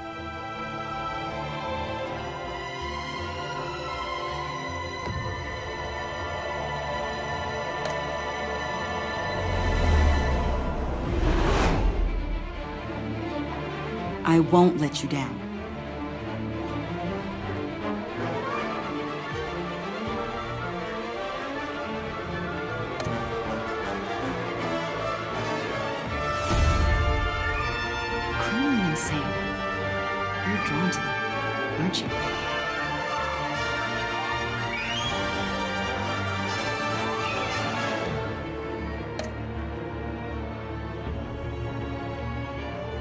Speaker 20: I won't let you down.
Speaker 6: Criminally insane. You're drawn to them, aren't you?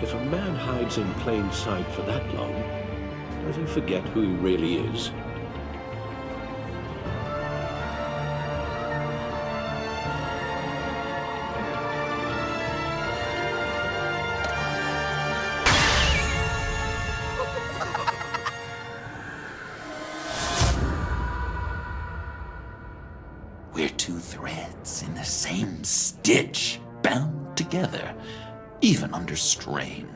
Speaker 5: If a man hides in plain sight for that long, does he forget who he really is?
Speaker 21: threads in the same stitch, bound together, even under strain.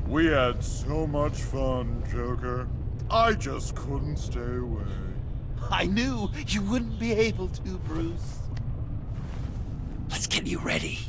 Speaker 8: We had so much fun, Joker. I just couldn't stay away.
Speaker 21: I knew you wouldn't be able to, Bruce. Let's get you ready.